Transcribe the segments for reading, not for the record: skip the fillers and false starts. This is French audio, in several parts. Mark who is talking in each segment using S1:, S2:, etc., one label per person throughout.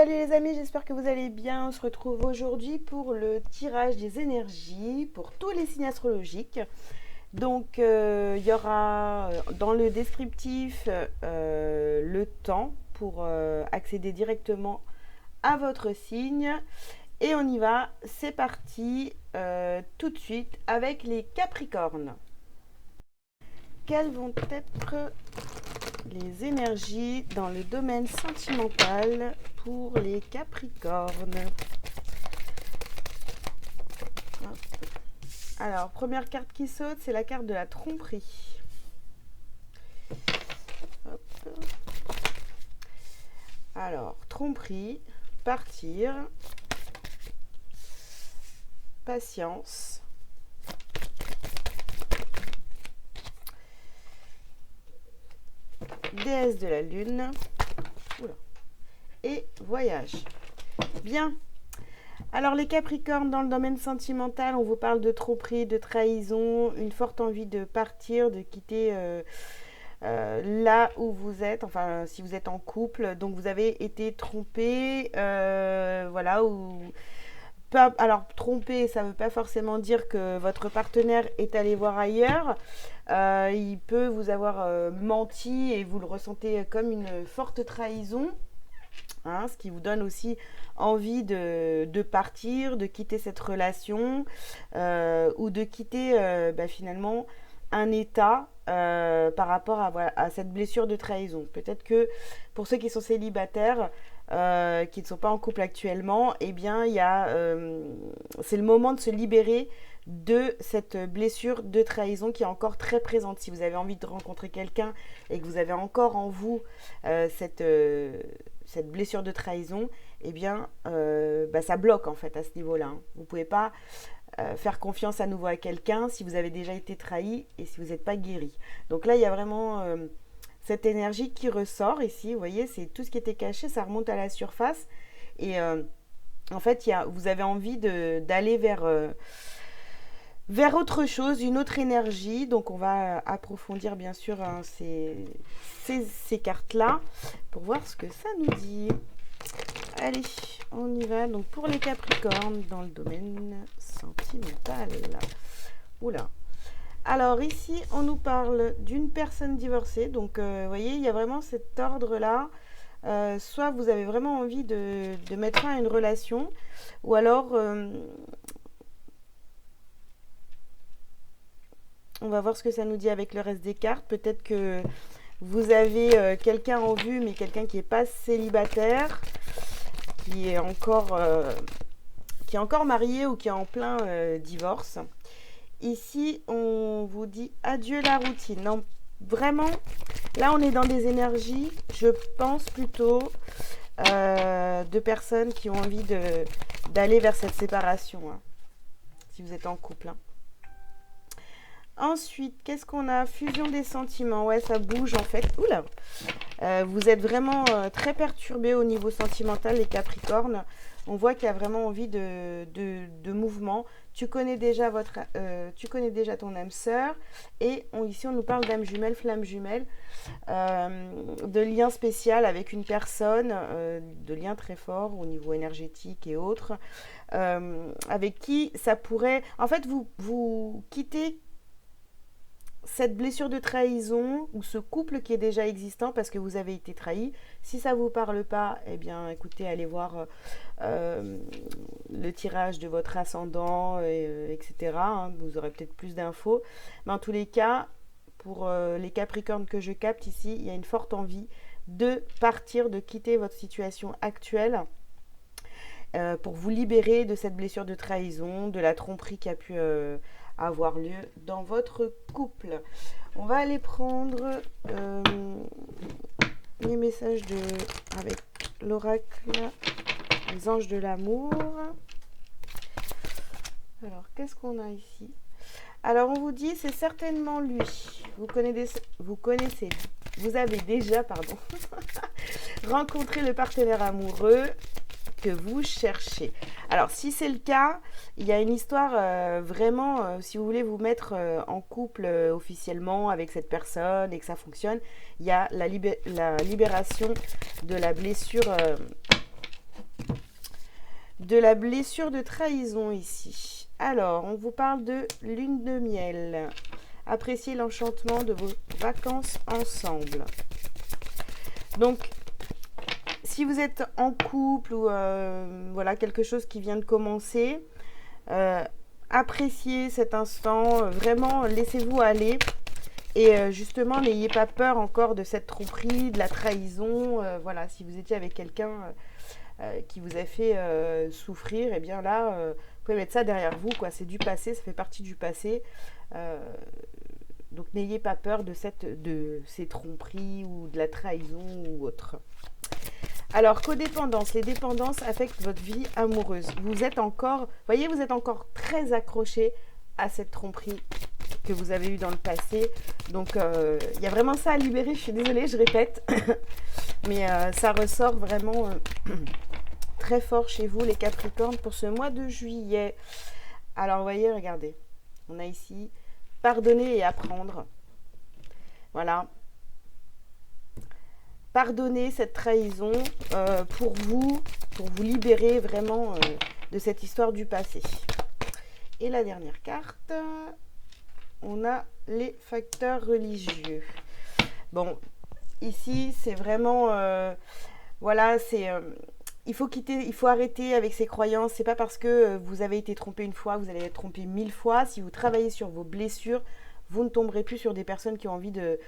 S1: Salut les amis, j'espère que vous allez bien. On se retrouve aujourd'hui pour le tirage des énergies pour tous les signes astrologiques. Donc il y aura dans le descriptif le temps pour accéder directement à votre signe. Et on y va, c'est parti tout de suite avec les Capricornes. Quelles vont être les énergies dans le domaine sentimental pour les Capricornes? Hop. Alors, première carte qui saute, c'est la carte de la tromperie. Hop. Alors, tromperie, partir, patience, déesse de la lune, oula, et voyage. Bien. Alors les Capricornes, dans le domaine sentimental, on vous parle de tromperie, de trahison, une forte envie de partir, de quitter là où vous êtes, enfin si vous êtes en couple, donc vous avez été trompé, voilà, ou alors, tromper, ça ne veut pas forcément dire que votre partenaire est allé voir ailleurs. Il peut vous avoir menti et vous le ressentez comme une forte trahison, hein, ce qui vous donne aussi envie de partir, de quitter cette relation ou de quitter finalement un état par rapport à cette blessure de trahison. Peut-être que pour ceux qui sont célibataires, qui ne sont pas en couple actuellement, eh bien, c'est le moment de se libérer de cette blessure de trahison qui est encore très présente. Si vous avez envie de rencontrer quelqu'un et que vous avez encore en vous cette blessure de trahison, eh bien, ça bloque en fait à ce niveau-là, hein. Vous ne pouvez pas faire confiance à nouveau à quelqu'un si vous avez déjà été trahi et si vous n'êtes pas guéri. Donc là, il y a vraiment cette énergie qui ressort ici. Vous voyez, c'est tout ce qui était caché, ça remonte à la surface. Et en fait, vous avez envie d'aller vers autre chose, une autre énergie. Donc on va approfondir bien sûr hein, ces cartes-là pour voir ce que ça nous dit. Allez, on y va. Donc pour les Capricornes dans le domaine sentimental. Oula. Alors ici, on nous parle d'une personne divorcée. Donc vous voyez, il y a vraiment cet ordre-là. Soit vous avez vraiment envie de mettre fin à une relation, ou alors on va voir ce que ça nous dit avec le reste des cartes. Peut-être que vous avez quelqu'un en vue, mais quelqu'un qui n'est pas célibataire, qui est encore marié ou qui est en plein divorce. Ici, on vous dit adieu la routine. Non, vraiment, là, on est dans des énergies, je pense plutôt, de personnes qui ont envie d'aller vers cette séparation, hein, si vous êtes en couple, hein. Ensuite, qu'est-ce qu'on a? Fusion des sentiments. Ouais, ça bouge en fait. Oula. Vous êtes vraiment très perturbé au niveau sentimental, les Capricornes. On voit qu'il y a vraiment envie de mouvement. Tu connais déjà ton âme sœur. Et ici, on nous parle d'âme jumelle, flamme jumelle, de lien spécial avec une personne, de lien très fort au niveau énergétique et autres, avec qui ça pourrait... En fait, vous quittez cette blessure de trahison ou ce couple qui est déjà existant parce que vous avez été trahi. Si ça ne vous parle pas, eh bien écoutez, allez voir le tirage de votre ascendant, etc. Hein, vous aurez peut-être plus d'infos. Mais en tous les cas, pour les Capricornes que je capte ici, il y a une forte envie de partir, de quitter votre situation actuelle pour vous libérer de cette blessure de trahison, de la tromperie qui a pu avoir lieu dans votre couple. On va aller prendre les messages avec l'oracle, les anges de l'amour. Alors, qu'est-ce qu'on a ici? Alors, on vous dit, c'est certainement lui. Vous avez déjà, rencontré le partenaire amoureux que vous cherchez. Alors, si c'est le cas, il y a une histoire vraiment, si vous voulez vous mettre en couple officiellement avec cette personne et que ça fonctionne, il y a la libération de la blessure de la blessure de trahison ici. Alors, on vous parle de lune de miel. Appréciez l'enchantement de vos vacances ensemble. Donc, si vous êtes en couple ou voilà, quelque chose qui vient de commencer, appréciez cet instant, vraiment laissez-vous aller. Et justement, n'ayez pas peur encore de cette tromperie, de la trahison. Voilà, si vous étiez avec quelqu'un qui vous a fait souffrir, et bien là, vous pouvez mettre ça derrière vous, quoi. C'est du passé, ça fait partie du passé. Donc n'ayez pas peur de ces tromperies ou de la trahison ou autre. Alors, codépendance. Les dépendances affectent votre vie amoureuse. Vous êtes encore très accroché à cette tromperie que vous avez eue dans le passé. Donc, il y a vraiment ça à libérer. Je suis désolée, je répète. Mais ça ressort vraiment très fort chez vous, les Capricornes, pour ce mois de juillet. Alors, vous voyez, regardez. On a ici pardonner et apprendre. Voilà. Pardonnez cette trahison pour vous libérer vraiment de cette histoire du passé. Et la dernière carte, on a les facteurs religieux. Bon, ici, c'est vraiment... voilà, c'est... il faut arrêter avec ces croyances. C'est pas parce que vous avez été trompé une fois que vous allez être trompé 1000 fois. Si vous travaillez sur vos blessures, vous ne tomberez plus sur des personnes qui ont envie de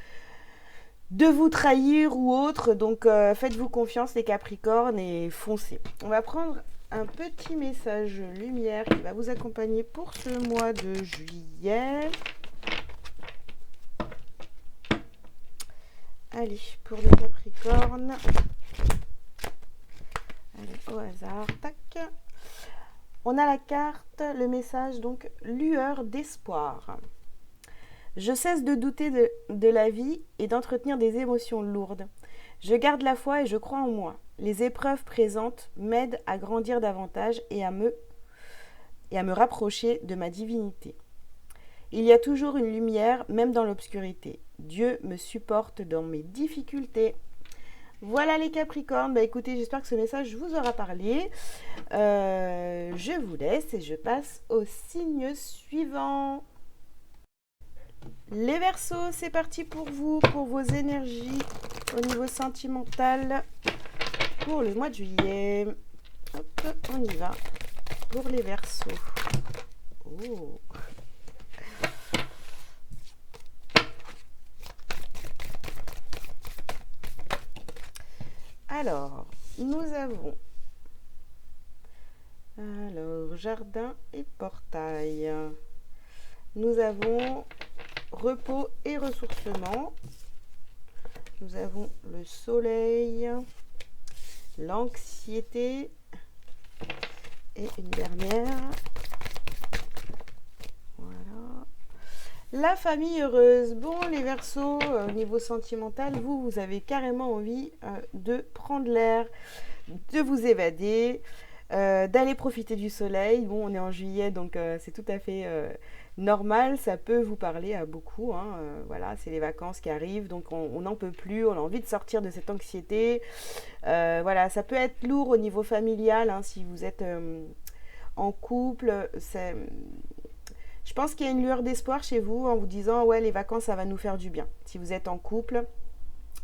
S1: vous trahir ou autre. Donc faites-vous confiance les Capricornes et foncez. On va prendre un petit message lumière qui va vous accompagner pour ce mois de juillet. Allez, pour les Capricornes. Allez, au hasard, tac. On a la carte, le message, donc, lueur d'espoir. Je cesse de douter de la vie et d'entretenir des émotions lourdes. Je garde la foi et je crois en moi. Les épreuves présentes m'aident à grandir davantage et à me rapprocher de ma divinité. Il y a toujours une lumière, même dans l'obscurité. Dieu me supporte dans mes difficultés. Voilà les Capricornes. Bah écoutez, j'espère que ce message vous aura parlé. Je vous laisse et je passe au signe suivant. Les Verseaux, c'est parti pour vous, pour vos énergies au niveau sentimental pour le mois de juillet. Hop, on y va pour les Verseaux. Oh. Alors, nous avons jardin et portail. Nous avons repos et ressourcement. Nous avons le soleil, l'anxiété et une dernière. Voilà. La famille heureuse. Bon, les Verseaux, au niveau sentimental, vous avez carrément envie de prendre l'air, de vous évader, d'aller profiter du soleil. Bon, on est en juillet, donc c'est tout à fait normal. Ça peut vous parler à beaucoup. Hein. Voilà, c'est les vacances qui arrivent, donc on n'en peut plus. On a envie de sortir de cette anxiété. Voilà, ça peut être lourd au niveau familial, hein, si vous êtes en couple. Je pense qu'il y a une lueur d'espoir chez vous en vous disant ouais, les vacances ça va nous faire du bien. Si vous êtes en couple,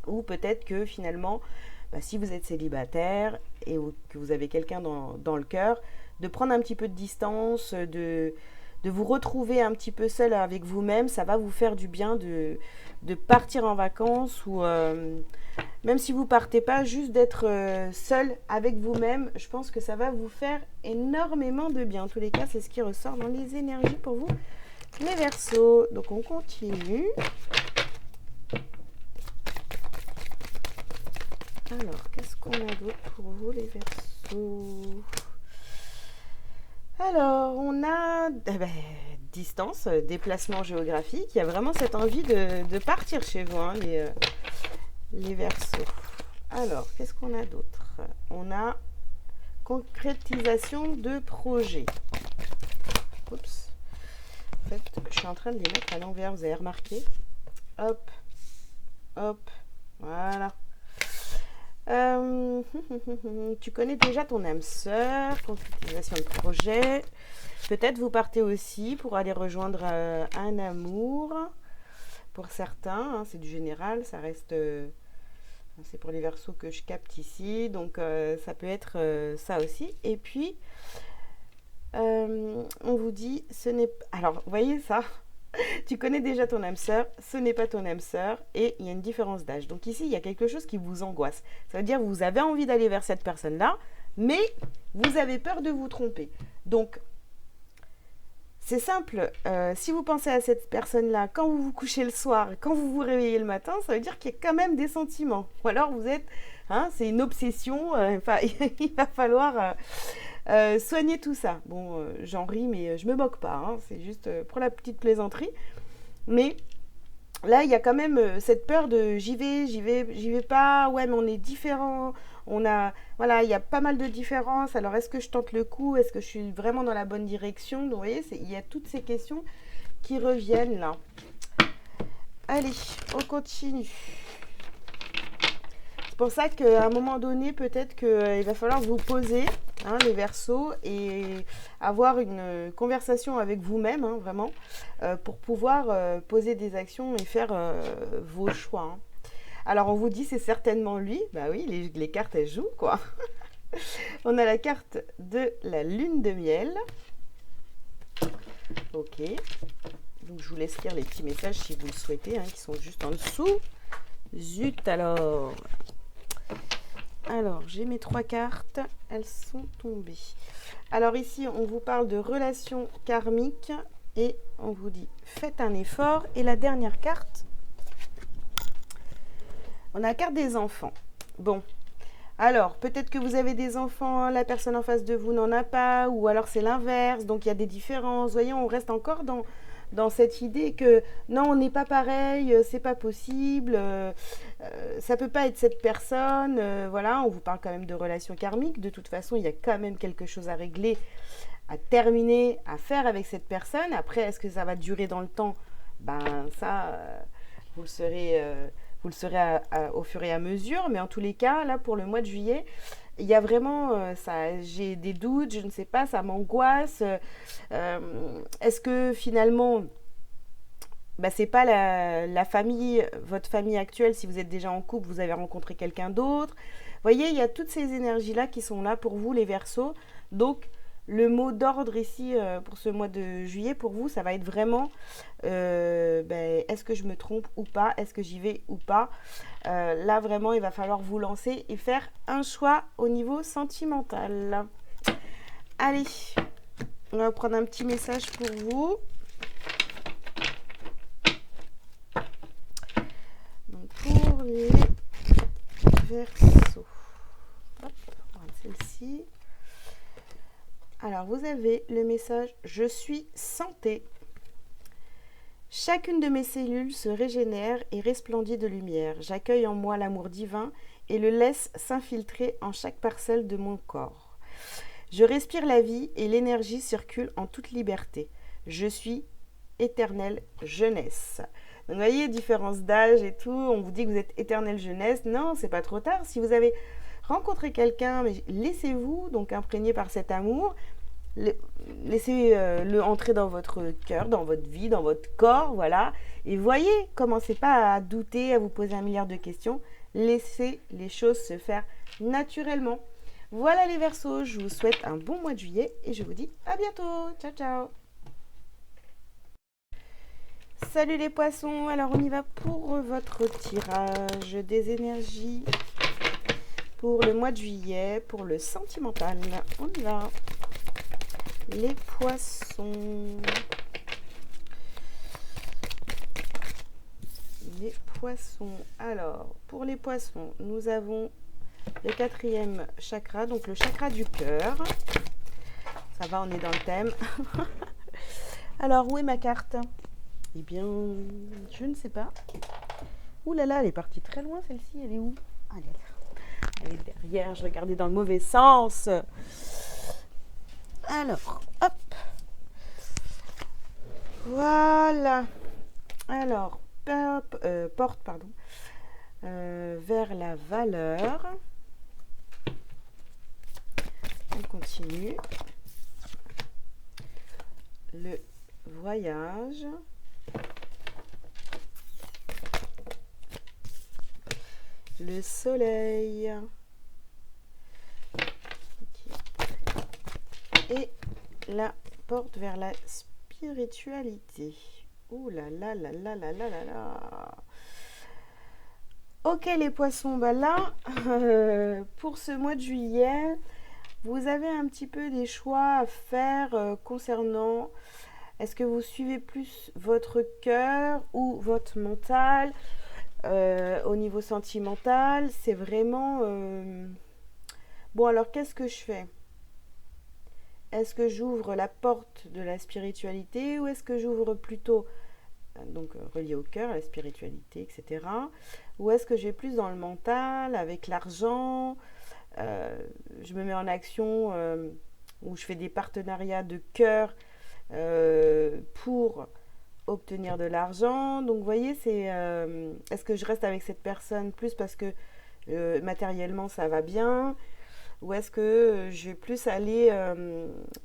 S1: ou peut-être que finalement, si vous êtes célibataire et que vous avez quelqu'un dans le cœur, de prendre un petit peu de distance, de vous retrouver un petit peu seul avec vous-même, ça va vous faire du bien de partir en vacances ou même si vous partez pas, juste d'être seul avec vous-même, je pense que ça va vous faire énormément de bien. En tous les cas, c'est ce qui ressort dans les énergies pour vous, les Verseaux. Donc on continue. Alors, qu'est-ce qu'on a d'autre pour vous, les Verseaux? Alors, on a distance, déplacement géographique. Il y a vraiment cette envie de partir chez vous, hein, les Verseaux. Alors, qu'est-ce qu'on a d'autre? On a concrétisation de projet. Oups. En fait, je suis en train de les mettre à l'envers, vous avez remarqué? Hop, hop, voilà. Euh, tu connais déjà ton âme sœur, concrétisation de projet. Peut-être vous partez aussi pour aller rejoindre un amour. Pour certains, hein, c'est du général, ça reste... c'est pour les versos que je capte ici, donc ça peut être ça aussi. Et puis, on vous dit, ce n'est pas... Alors, vous voyez ça? Tu connais déjà ton âme sœur, ce n'est pas ton âme sœur, et il y a une différence d'âge. Donc ici, il y a quelque chose qui vous angoisse. Ça veut dire que vous avez envie d'aller vers cette personne-là, mais vous avez peur de vous tromper. Donc, c'est simple, si vous pensez à cette personne-là quand vous vous couchez le soir, quand vous vous réveillez le matin, ça veut dire qu'il y a quand même des sentiments. Ou alors vous êtes, hein, c'est une obsession, enfin, il va falloir soigner tout ça. Bon, j'en ris, mais je me moque pas, hein, c'est juste pour la petite plaisanterie. Mais là, il y a quand même cette peur de j'y vais pas, ouais, mais on est différents. On a, voilà, il y a pas mal de différences. Alors, est-ce que je tente le coup? Est-ce que je suis vraiment dans la bonne direction? Donc, vous voyez, il y a toutes ces questions qui reviennent là. Allez, on continue. C'est pour ça qu'à un moment donné, peut-être qu'il va falloir vous poser, hein, les Verseaux, et avoir une conversation avec vous-même, hein, vraiment, pour pouvoir poser des actions et faire vos choix. Hein. Alors, on vous dit, c'est certainement lui. Bah oui, les cartes, elles jouent, quoi. On a la carte de la lune de miel. Ok. Donc, je vous laisse lire les petits messages si vous le souhaitez, hein, qui sont juste en dessous. Zut, alors. Alors, j'ai mes 3 cartes. Elles sont tombées. Alors, ici, on vous parle de relations karmiques. Et on vous dit, faites un effort. Et la dernière carte, on a la carte des enfants. Bon, alors peut-être que vous avez des enfants, la personne en face de vous n'en a pas, ou alors c'est l'inverse, donc il y a des différences. Vous voyez, on reste encore dans cette idée que non, on n'est pas pareil, c'est pas possible, ça peut pas être cette personne. Voilà, on vous parle quand même de relations karmiques. De toute façon, il y a quand même quelque chose à régler, à terminer, à faire avec cette personne. Après, est-ce que ça va durer dans le temps? Ben ça, vous le serez, au fur et à mesure. Mais en tous les cas, là, pour le mois de juillet, il y a vraiment ça. J'ai des doutes, je ne sais pas, ça m'angoisse. Est-ce que finalement, bah, c'est pas la famille, votre famille actuelle, si vous êtes déjà en couple, vous avez rencontré quelqu'un d'autre. Vous voyez, il y a toutes ces énergies-là qui sont là pour vous, les Verseaux. Donc, le mot d'ordre ici pour ce mois de juillet, pour vous, ça va être vraiment ben, est-ce que je me trompe ou pas? Est-ce que j'y vais ou pas? Là, vraiment, il va falloir vous lancer et faire un choix au niveau sentimental. Allez, on va prendre un petit message pour vous. Donc, pour les Verseaux. Hop, on va celle-ci. Alors, vous avez le message « Je suis santé ». Chacune de mes cellules se régénère et resplendit de lumière. J'accueille en moi l'amour divin et le laisse s'infiltrer en chaque parcelle de mon corps. Je respire la vie et l'énergie circule en toute liberté. Je suis éternelle jeunesse. Donc, vous voyez, différence d'âge et tout. On vous dit que vous êtes éternelle jeunesse. Non, c'est pas trop tard. Si vous avez rencontré quelqu'un, mais laissez-vous donc imprégner par cet amour. Laissez-le entrer dans votre cœur, dans votre vie, dans votre corps, voilà. Et voyez, commencez pas à douter, à vous poser un milliard de questions. Laissez les choses se faire naturellement. Voilà les Verseaux, je vous souhaite un bon mois de juillet et je vous dis à bientôt. Ciao, ciao. Salut les poissons, alors on y va pour votre tirage des énergies pour le mois de juillet, pour le sentimental. On y va. Les poissons. Les poissons. Alors, pour les poissons, nous avons le 4e chakra, donc le chakra du cœur. Ça va, on est dans le thème. Alors, où est ma carte? Eh bien, je ne sais pas. Ouh là là, elle est partie très loin celle-ci. Elle est où? Ah, elle est derrière. Je regardais dans le mauvais sens. Alors, hop. Voilà. Alors, porte, pardon. Vers la valeur. On continue. Le voyage. Le soleil. Et la porte vers la spiritualité. Ouh là là là là là là là là. Ok les poissons, bah là, pour ce mois de juillet, vous avez un petit peu des choix à faire concernant est-ce que vous suivez plus votre cœur ou votre mental. Au niveau sentimental, c'est vraiment... Bon alors qu'est-ce que je fais? Est-ce que j'ouvre la porte de la spiritualité ou est-ce que j'ouvre plutôt, donc relié au cœur, à la spiritualité, etc. Ou est-ce que j'ai plus dans le mental, avec l'argent, je me mets en action où je fais des partenariats de cœur pour obtenir de l'argent. Donc vous voyez, c'est est-ce que je reste avec cette personne plus parce que matériellement ça va bien ou est-ce que je vais plus aller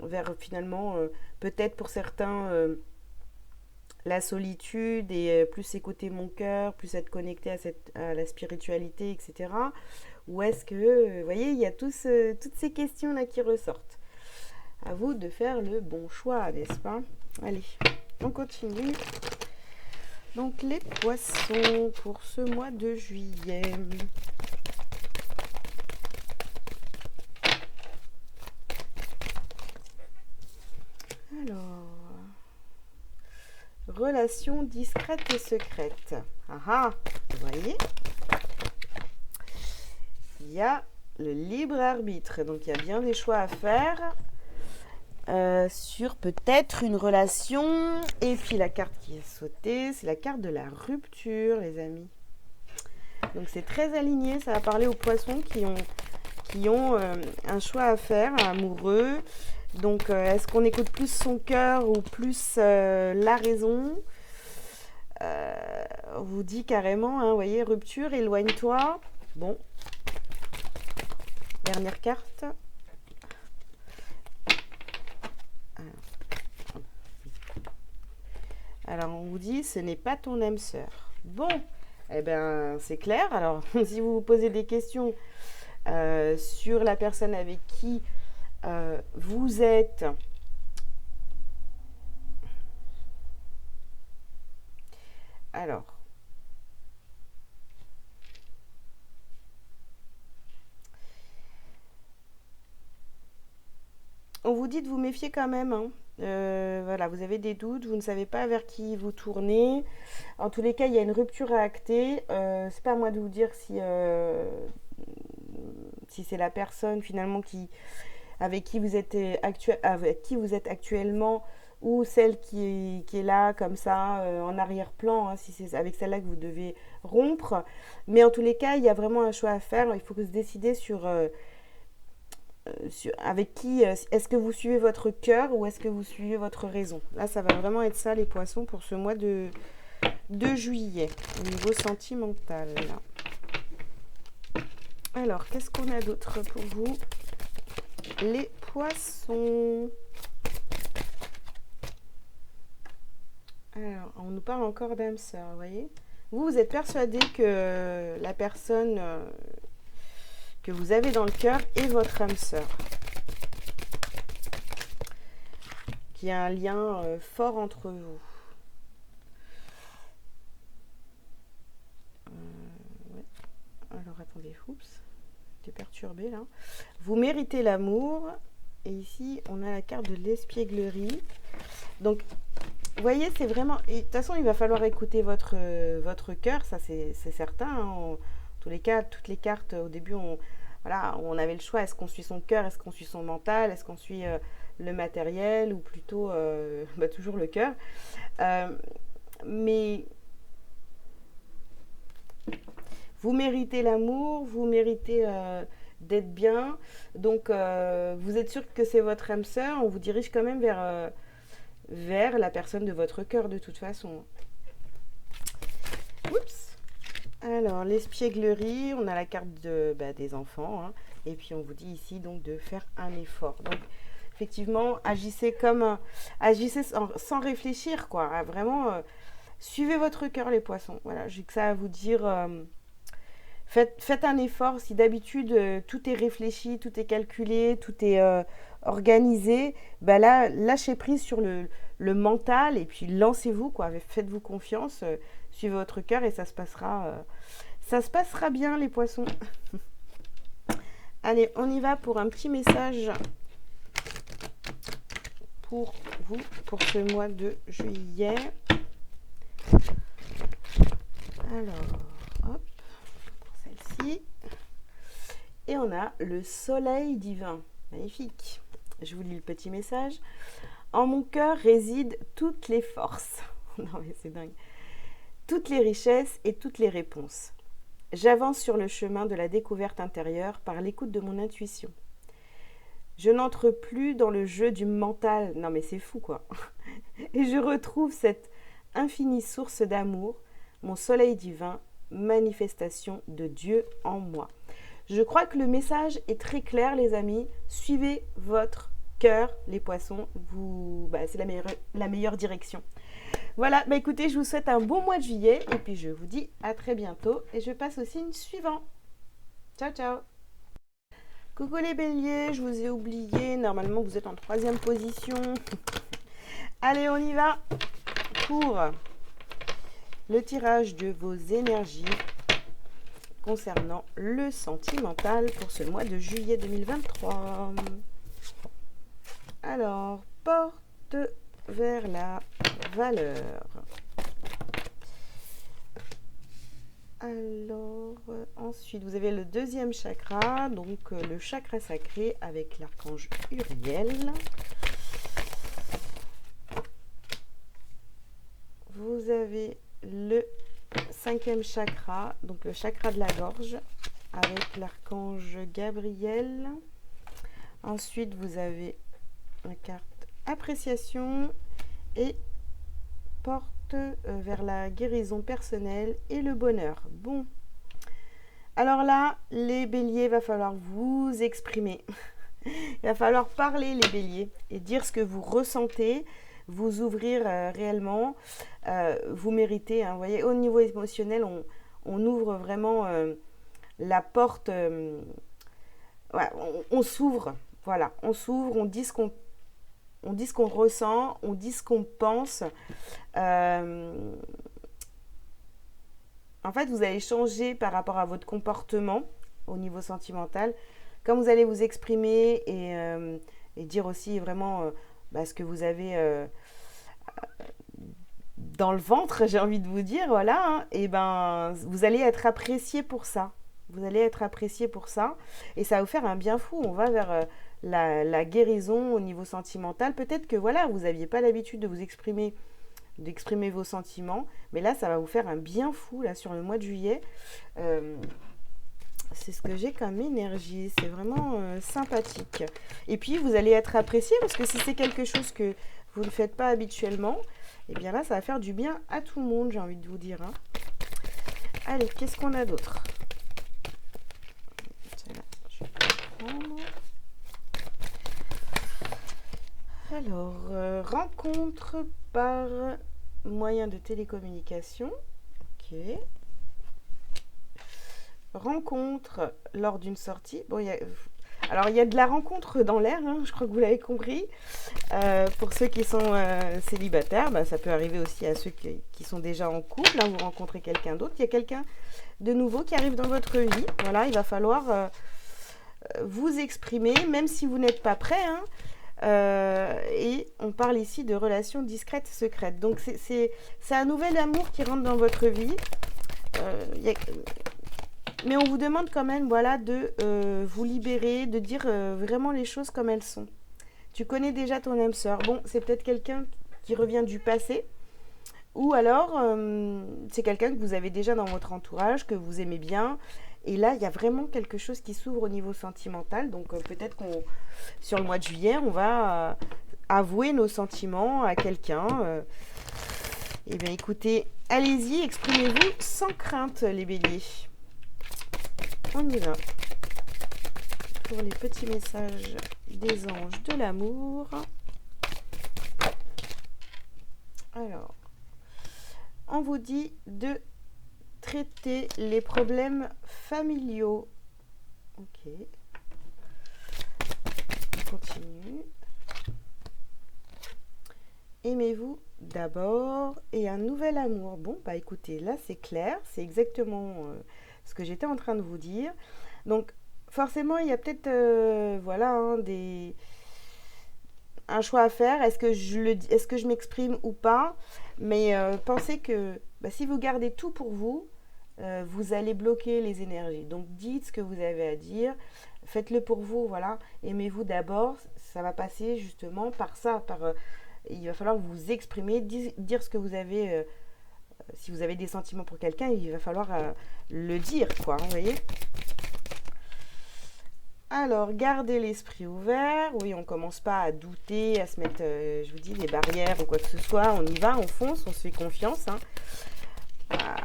S1: vers finalement peut-être pour certains la solitude et plus écouter mon cœur, plus être connecté à la spiritualité, etc. Ou est-ce que, vous voyez, il y a toutes ces questions-là qui ressortent. À vous de faire le bon choix, n'est-ce pas? Allez, on continue. Donc les poissons pour ce mois de juillet. Alors, relation discrète et secrète. Ah ah, vous voyez, il y a le libre arbitre, donc il y a bien des choix à faire sur peut-être une relation. Et puis la carte qui est sautée, c'est la carte de la rupture, les amis. Donc c'est très aligné, ça va parler aux poissons qui ont un choix à faire, amoureux. Donc est-ce qu'on écoute plus son cœur ou plus la raison? On vous dit carrément, hein, vous voyez, rupture, éloigne-toi. Bon, dernière carte. Alors on vous dit, ce n'est pas ton âme sœur. Bon, eh bien c'est clair. Alors si vous vous posez des questions sur la personne avec qui vous êtes, alors on vous dit de vous méfier quand même, hein. Voilà, vous avez des doutes, vous ne savez pas vers qui vous tournez. En tous les cas, il y a une rupture à acter. C'est pas à moi de vous dire si c'est la personne finalement avec qui vous êtes actuellement ou celle qui est là comme ça en arrière-plan, hein, si c'est avec celle-là que vous devez rompre. Mais en tous les cas, il y a vraiment un choix à faire. Il faut se décider avec qui, est-ce que vous suivez votre cœur ou est-ce que vous suivez votre raison. Là, ça va vraiment être ça, les poissons, pour ce mois de juillet, au niveau sentimental. Alors, qu'est-ce qu'on a d'autre pour vous, les poissons? Alors, on nous parle encore d'âme sœur, vous voyez. Vous êtes persuadé que la personne que vous avez dans le cœur est votre âme sœur. Qu'il y a un lien fort entre vous. Ouais. Alors, attendez, oups, j'étais perturbée là. Vous méritez l'amour. Et ici, on a la carte de l'espièglerie. Donc, vous voyez, c'est vraiment... Et de toute façon, il va falloir écouter votre cœur, ça c'est certain. Hein. En tous les cas, toutes les cartes, au début, on avait le choix. Est-ce qu'on suit son cœur? Est-ce qu'on suit son mental? Est-ce qu'on suit le matériel? Ou plutôt, toujours le cœur. Mais vous méritez l'amour, vous méritez d'être bien. Donc, vous êtes sûr que c'est votre âme sœur. On vous dirige quand même vers la personne de votre cœur de toute façon. Oups. Alors, l'espièglerie, on a la carte des enfants. Hein. Et puis on vous dit ici donc de faire un effort. Donc effectivement, agissez sans réfléchir, quoi. Vraiment, suivez votre cœur, les poissons. Voilà, j'ai que ça à vous dire. Faites un effort. Si d'habitude tout est réfléchi, tout est calculé, tout est organisé, bah là, lâchez prise sur le mental et puis lancez-vous, quoi. Faites-vous confiance, suivez votre cœur et ça se passera bien, les poissons. Allez, on y va pour un petit message pour vous, pour ce mois de juillet. Alors, hop, pour celle-ci. Et on a le soleil divin. Magnifique. Je vous lis le petit message. En mon cœur résident toutes les forces. Non mais c'est dingue. Toutes les richesses et toutes les réponses. J'avance sur le chemin de la découverte intérieure par l'écoute de mon intuition. Je n'entre plus dans le jeu du mental. Non mais c'est fou, quoi. Et je retrouve cette infinie source d'amour, mon soleil divin, manifestation de Dieu en moi. Je crois que le message est très clair, les amis. Suivez votre cœur, les poissons. C'est la meilleure direction. Voilà, écoutez, je vous souhaite un bon mois de juillet. Et puis je vous dis à très bientôt. Et je passe au signe suivant. Ciao, ciao. Coucou les béliers, je vous ai oublié. Normalement, vous êtes en 3e position. Allez, on y va pour le tirage de vos énergies concernant le sentimental pour ce mois de juillet 2023. Alors, porte vers la valeur. Alors, ensuite, vous avez le 2e chakra, donc le chakra sacré avec l'archange Uriel. Vous avez le 5e chakra, donc le chakra de la gorge, avec l'archange Gabriel. Ensuite, vous avez la carte appréciation et porte vers la guérison personnelle et le bonheur. Bon, alors là, les béliers, il va falloir vous exprimer. Il va falloir parler, les béliers, et dire ce que vous ressentez, vous ouvrir réellement. Vous méritez, hein, vous voyez, au niveau émotionnel, on ouvre vraiment la porte. Ouais, on s'ouvre, voilà, on s'ouvre, on dit ce qu'on ressent, on dit ce qu'on pense. En fait, vous allez changer par rapport à votre comportement au niveau sentimental. Comme vous allez vous exprimer et dire aussi vraiment ce que vous avez dans le ventre, j'ai envie de vous dire, voilà, hein, et vous allez être apprécié pour ça. Vous allez être apprécié pour ça et ça va vous faire un bien fou. On va vers la guérison au niveau sentimental. Peut-être que voilà, vous n'aviez pas l'habitude de vous exprimer, d'exprimer vos sentiments, mais là, ça va vous faire un bien fou là sur le mois de juillet. C'est ce que j'ai comme énergie. C'est vraiment sympathique. Et puis, vous allez être apprécié parce que si c'est quelque chose que vous ne faites pas habituellement, et bien là, ça va faire du bien à tout le monde, j'ai envie de vous dire. Hein. Allez, qu'est-ce qu'on a d'autre ? Alors, rencontre par moyen de télécommunication. Ok. Rencontre lors d'une sortie. Bon, il y a de la rencontre dans l'air, hein, je crois que vous l'avez compris. Pour ceux qui sont célibataires, ça peut arriver aussi à ceux qui sont déjà en couple. Hein, vous rencontrez quelqu'un d'autre. Il y a quelqu'un de nouveau qui arrive dans votre vie. Voilà, il va falloir vous exprimer, même si vous n'êtes pas prêt. Hein. Et on parle ici de relations discrètes, secrètes. Donc, c'est un nouvel amour qui rentre dans votre vie. Mais on vous demande quand même, voilà, de vous libérer, de dire vraiment les choses comme elles sont. Tu connais déjà ton âme sœur. Bon, c'est peut-être quelqu'un qui revient du passé. Ou alors, c'est quelqu'un que vous avez déjà dans votre entourage, que vous aimez bien. Et là, il y a vraiment quelque chose qui s'ouvre au niveau sentimental. Donc, peut-être sur le mois de juillet, on va avouer nos sentiments à quelqu'un. Eh bien, écoutez, allez-y, exprimez-vous sans crainte, les béliers. On y va. pour les petits messages des anges de l'amour. Alors, on vous dit de traiter les problèmes familiaux. Ok. On continue. Aimez-vous d'abord et un nouvel amour. Bon, bah écoutez, là c'est clair, c'est exactement ce que j'étais en train de vous dire. Donc, forcément, il y a peut-être voilà, hein, un choix à faire. Est-ce que je m'exprime ou pas? Mais pensez que bah, si vous gardez tout pour vous, vous allez bloquer les énergies. Donc, dites ce que vous avez à dire. Faites-le pour vous, voilà. Aimez-vous d'abord. Ça va passer justement par ça, il va falloir vous exprimer, dire ce que vous avez. Si vous avez des sentiments pour quelqu'un, il va falloir le dire, quoi. Vous voyez? Alors, gardez l'esprit ouvert. Oui, on ne commence pas à douter, à se mettre, je vous dis, des barrières ou quoi que ce soit. On y va, on fonce, on se fait confiance. Hein. Ah.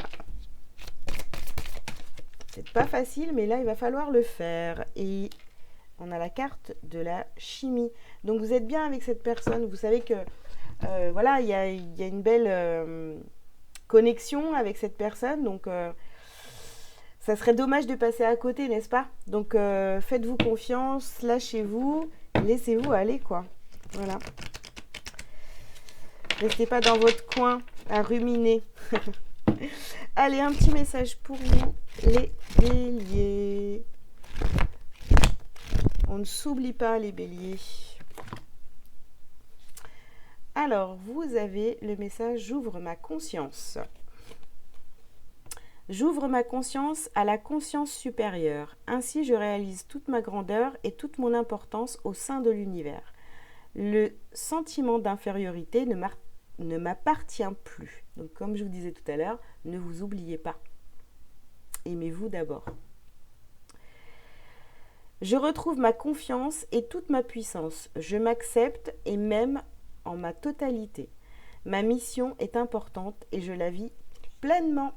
S1: C'est pas facile, mais là, il va falloir le faire. Et on a la carte de la chimie. Donc, vous êtes bien avec cette personne. Vous savez que, voilà, il y a une belle connexion avec cette personne. Donc, ça serait dommage de passer à côté, n'est-ce pas? Donc, faites-vous confiance, lâchez-vous, laissez-vous aller, quoi. Voilà. Restez pas dans votre coin à ruminer. Allez, un petit message pour vous, les béliers. On ne s'oublie pas, les béliers. Alors, vous avez le message « J'ouvre ma conscience ». J'ouvre ma conscience à la conscience supérieure. Ainsi, je réalise toute ma grandeur et toute mon importance au sein de l'univers. Le sentiment d'infériorité ne m'appartient plus. Donc, comme je vous disais tout à l'heure, ne vous oubliez pas. Aimez-vous d'abord. Je retrouve ma confiance et toute ma puissance. Je m'accepte et m'aime en ma totalité. Ma mission est importante et je la vis pleinement.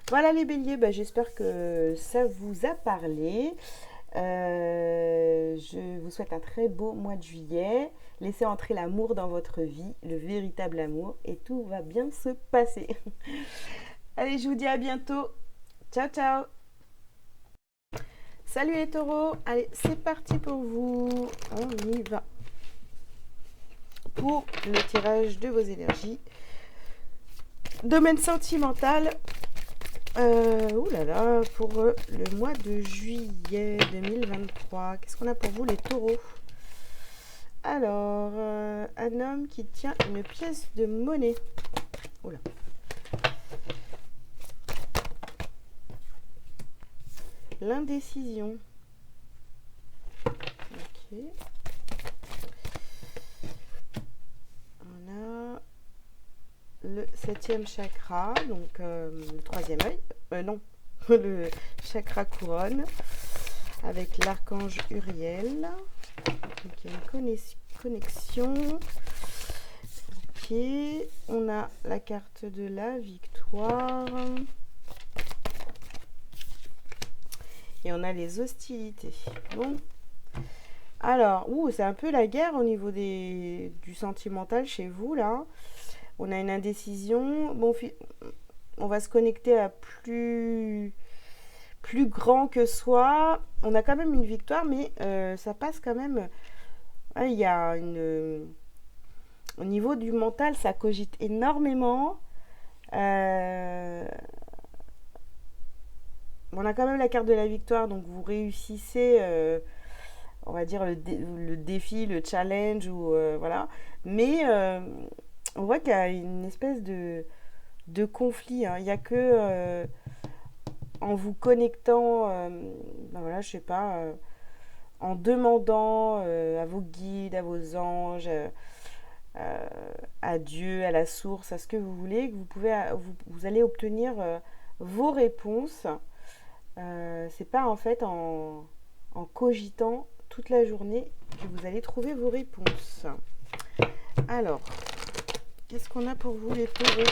S1: Voilà les béliers, bah, j'espère que ça vous a parlé. Je vous souhaite un très beau mois de juillet. Laissez entrer l'amour dans votre vie, le véritable amour, et tout va bien se passer. Allez, je vous dis à bientôt. Ciao, ciao. Salut les taureaux. Allez, c'est parti pour vous. On y va. Pour le tirage de vos énergies. Domaine sentimental. Ouh là là, pour le mois de juillet 2023. Qu'est-ce qu'on a pour vous les taureaux? Alors, un homme qui tient une pièce de monnaie. Oula. L'indécision. Ok. On a le 7e chakra, donc le 3e œil. Non, le chakra couronne avec l'archange Uriel. Donc il y a une connexion. Ok, on a la carte de la victoire. Et on a les hostilités. Bon. Alors, c'est un peu la guerre au niveau du sentimental chez vous, là. On a une indécision. Bon, on va se connecter à plus grand que soi. On a quand même une victoire, mais ça passe quand même. Il y a au niveau du mental, ça cogite énormément. On a quand même la carte de la victoire, donc vous réussissez, on va dire, le défi, le challenge, ou voilà. Mais on voit qu'il y a une espèce de conflit. Hein. Il n'y a que en vous connectant, voilà, je sais pas, en demandant à vos guides, à vos anges, à Dieu, à la source, à ce que vous voulez, que vous allez obtenir vos réponses. C'est pas en fait en cogitant toute la journée que vous allez trouver vos réponses. Alors, qu'est-ce qu'on a pour vous les taureaux?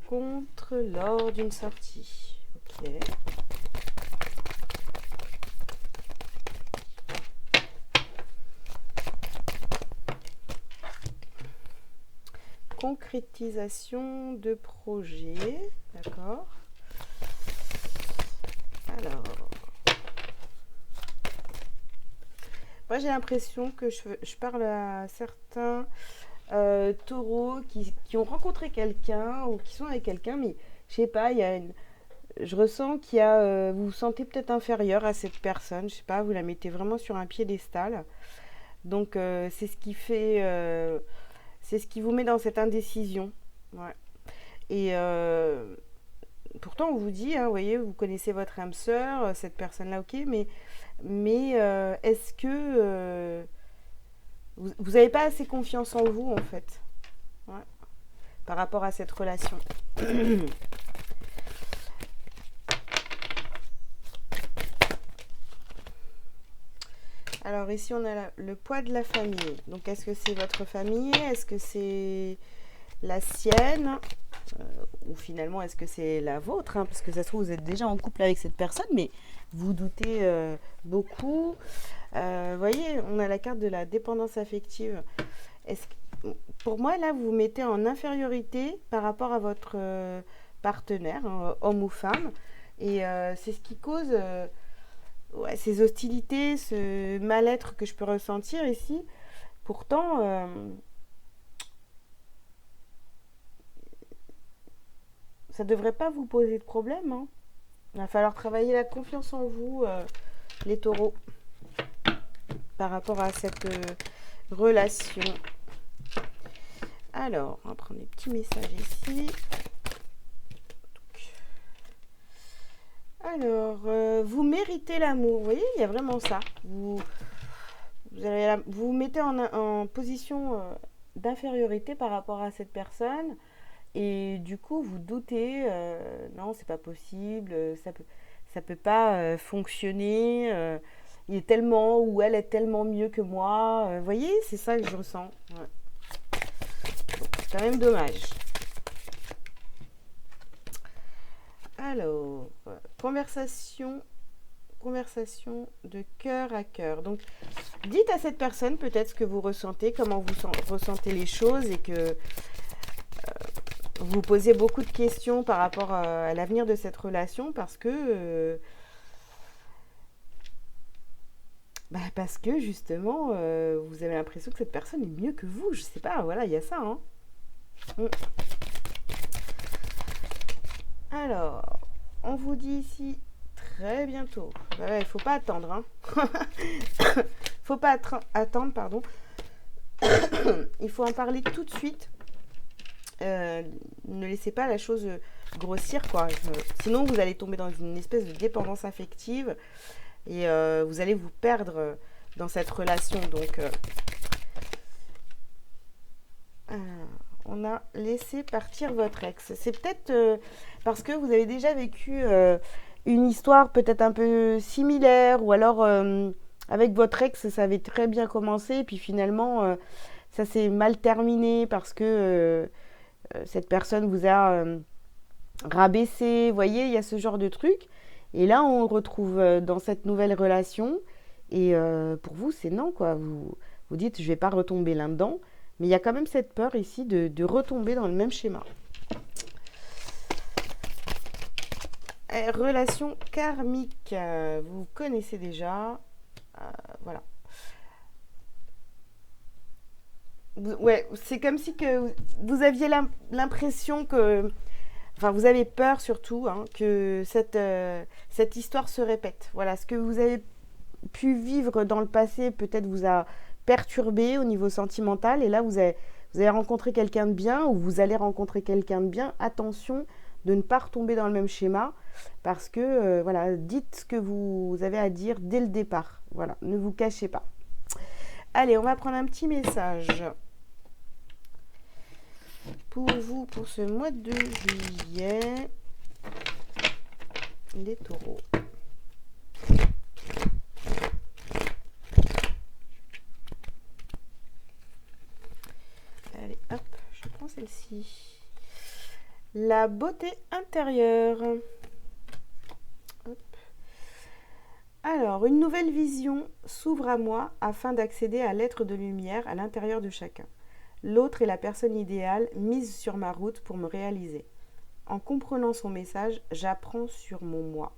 S1: rencontre lors d'une sortie. Ok. Concrétisation de projet. D'accord. Alors. Moi, j'ai l'impression que je parle à certains taureaux qui ont rencontré quelqu'un ou qui sont avec quelqu'un, mais je sais pas, je ressens qu'il y a, vous vous sentez peut-être inférieur à cette personne, je sais pas, vous la mettez vraiment sur un piédestal. Donc, c'est ce qui vous met dans cette indécision. Ouais. Et pourtant, on vous dit, hein, vous voyez, vous connaissez votre âme sœur, cette personne-là, ok, mais est-ce que vous n'avez pas assez confiance en vous, en fait, ouais, par rapport à cette relation. Alors ici, on a le poids de la famille. Donc, est-ce que c'est votre famille? Est-ce que c'est la sienne? Ou finalement, est-ce que c'est la vôtre, hein? Parce que ça se trouve, vous êtes déjà en couple avec cette personne, mais vous doutez beaucoup. Vous voyez, on a la carte de la dépendance affective. Est-ce que, pour moi, là, vous vous mettez en infériorité par rapport à votre partenaire, hein, homme ou femme. Et c'est ce qui cause ouais, ces hostilités, ce mal-être que je peux ressentir ici. Pourtant, ça ne devrait pas vous poser de problème, hein. Il va falloir travailler la confiance en vous, les taureaux, par rapport à cette relation. Alors, on va prendre des petits messages ici. Alors, vous méritez l'amour. Vous voyez, il y a vraiment ça. Vous mettez en position d'infériorité par rapport à cette personne. Et du coup, vous doutez, non, c'est pas possible, ça peut pas fonctionner. Il est tellement, ou elle est tellement mieux que moi. Vous voyez, c'est ça que je ressens. Ouais. C'est quand même dommage. Alors, conversation de cœur à cœur. Donc, dites à cette personne peut-être ce que vous ressentez, comment vous ressentez les choses et que vous posez beaucoup de questions par rapport à l'avenir de cette relation parce que justement, vous avez l'impression que cette personne est mieux que vous. Je sais pas, voilà, il y a ça, hein. Alors, on vous dit ici très bientôt. Ouais, il faut pas attendre, hein. Faut pas attendre, pardon. Il faut en parler tout de suite. Ne laissez pas la chose grossir, quoi. Sinon, vous allez tomber dans une espèce de dépendance affective et vous allez vous perdre dans cette relation. Donc, on a laissé partir votre ex. C'est peut-être parce que vous avez déjà vécu une histoire peut-être un peu similaire ou alors avec votre ex, ça avait très bien commencé et puis finalement, ça s'est mal terminé parce que cette personne vous a rabaissé. Vous voyez, il y a ce genre de truc. Et là, on retrouve dans cette nouvelle relation. Et pour vous, c'est non, quoi. Vous dites, je ne vais pas retomber là-dedans. Mais il y a quand même cette peur ici de retomber dans le même schéma. Relation karmique. Vous connaissez déjà. Voilà. Ouais, c'est comme si que vous aviez l'impression que... Enfin, vous avez peur surtout hein, que cette histoire se répète. Voilà, ce que vous avez pu vivre dans le passé peut-être vous a perturbé au niveau sentimental et là vous avez rencontré quelqu'un de bien ou vous allez rencontrer quelqu'un de bien. Attention de ne pas retomber dans le même schéma parce que voilà, dites ce que vous avez à dire dès le départ. Voilà, ne vous cachez pas. Allez, on va prendre un petit message pour vous pour ce mois de juillet, les taureaux. Allez, hop, je prends celle-ci. La beauté intérieure. Hop. Alors, une nouvelle vision s'ouvre à moi afin d'accéder à l'être de lumière à l'intérieur de chacun. L'autre est la personne idéale mise sur ma route pour me réaliser. En comprenant son message, j'apprends sur mon moi.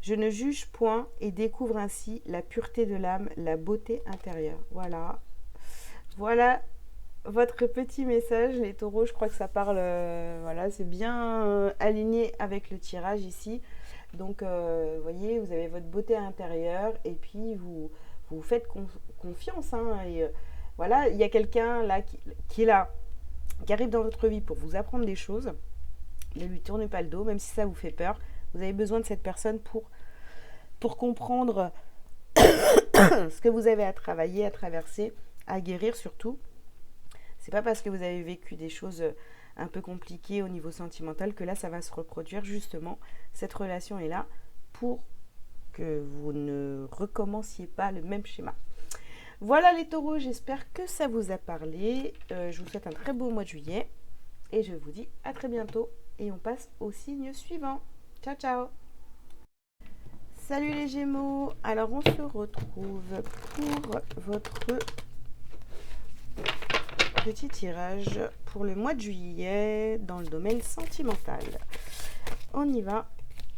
S1: Je ne juge point et découvre ainsi la pureté de l'âme, la beauté intérieure. Voilà. Voilà votre petit message, les taureaux. Je crois que ça parle, voilà, c'est bien aligné avec le tirage ici. Donc, vous voyez, vous avez votre beauté intérieure et puis vous faites confiance. Hein, et voilà, il y a quelqu'un là qui est là, qui arrive dans votre vie pour vous apprendre des choses. Ne lui tournez pas le dos, même si ça vous fait peur. Vous avez besoin de cette personne pour comprendre ce que vous avez à travailler, à traverser, à guérir surtout. C'est pas parce que vous avez vécu des choses un peu compliquées au niveau sentimental que là ça va se reproduire. Justement, cette relation est là pour que vous ne recommenciez pas le même schéma. Voilà les taureaux, j'espère que ça vous a parlé. Je vous souhaite un très beau mois de juillet et je vous dis à très bientôt. Et on passe au signe suivant. Ciao ciao. Salut les Gémeaux. Alors on se retrouve pour votre petit tirage pour le mois de juillet dans le domaine sentimental. On y va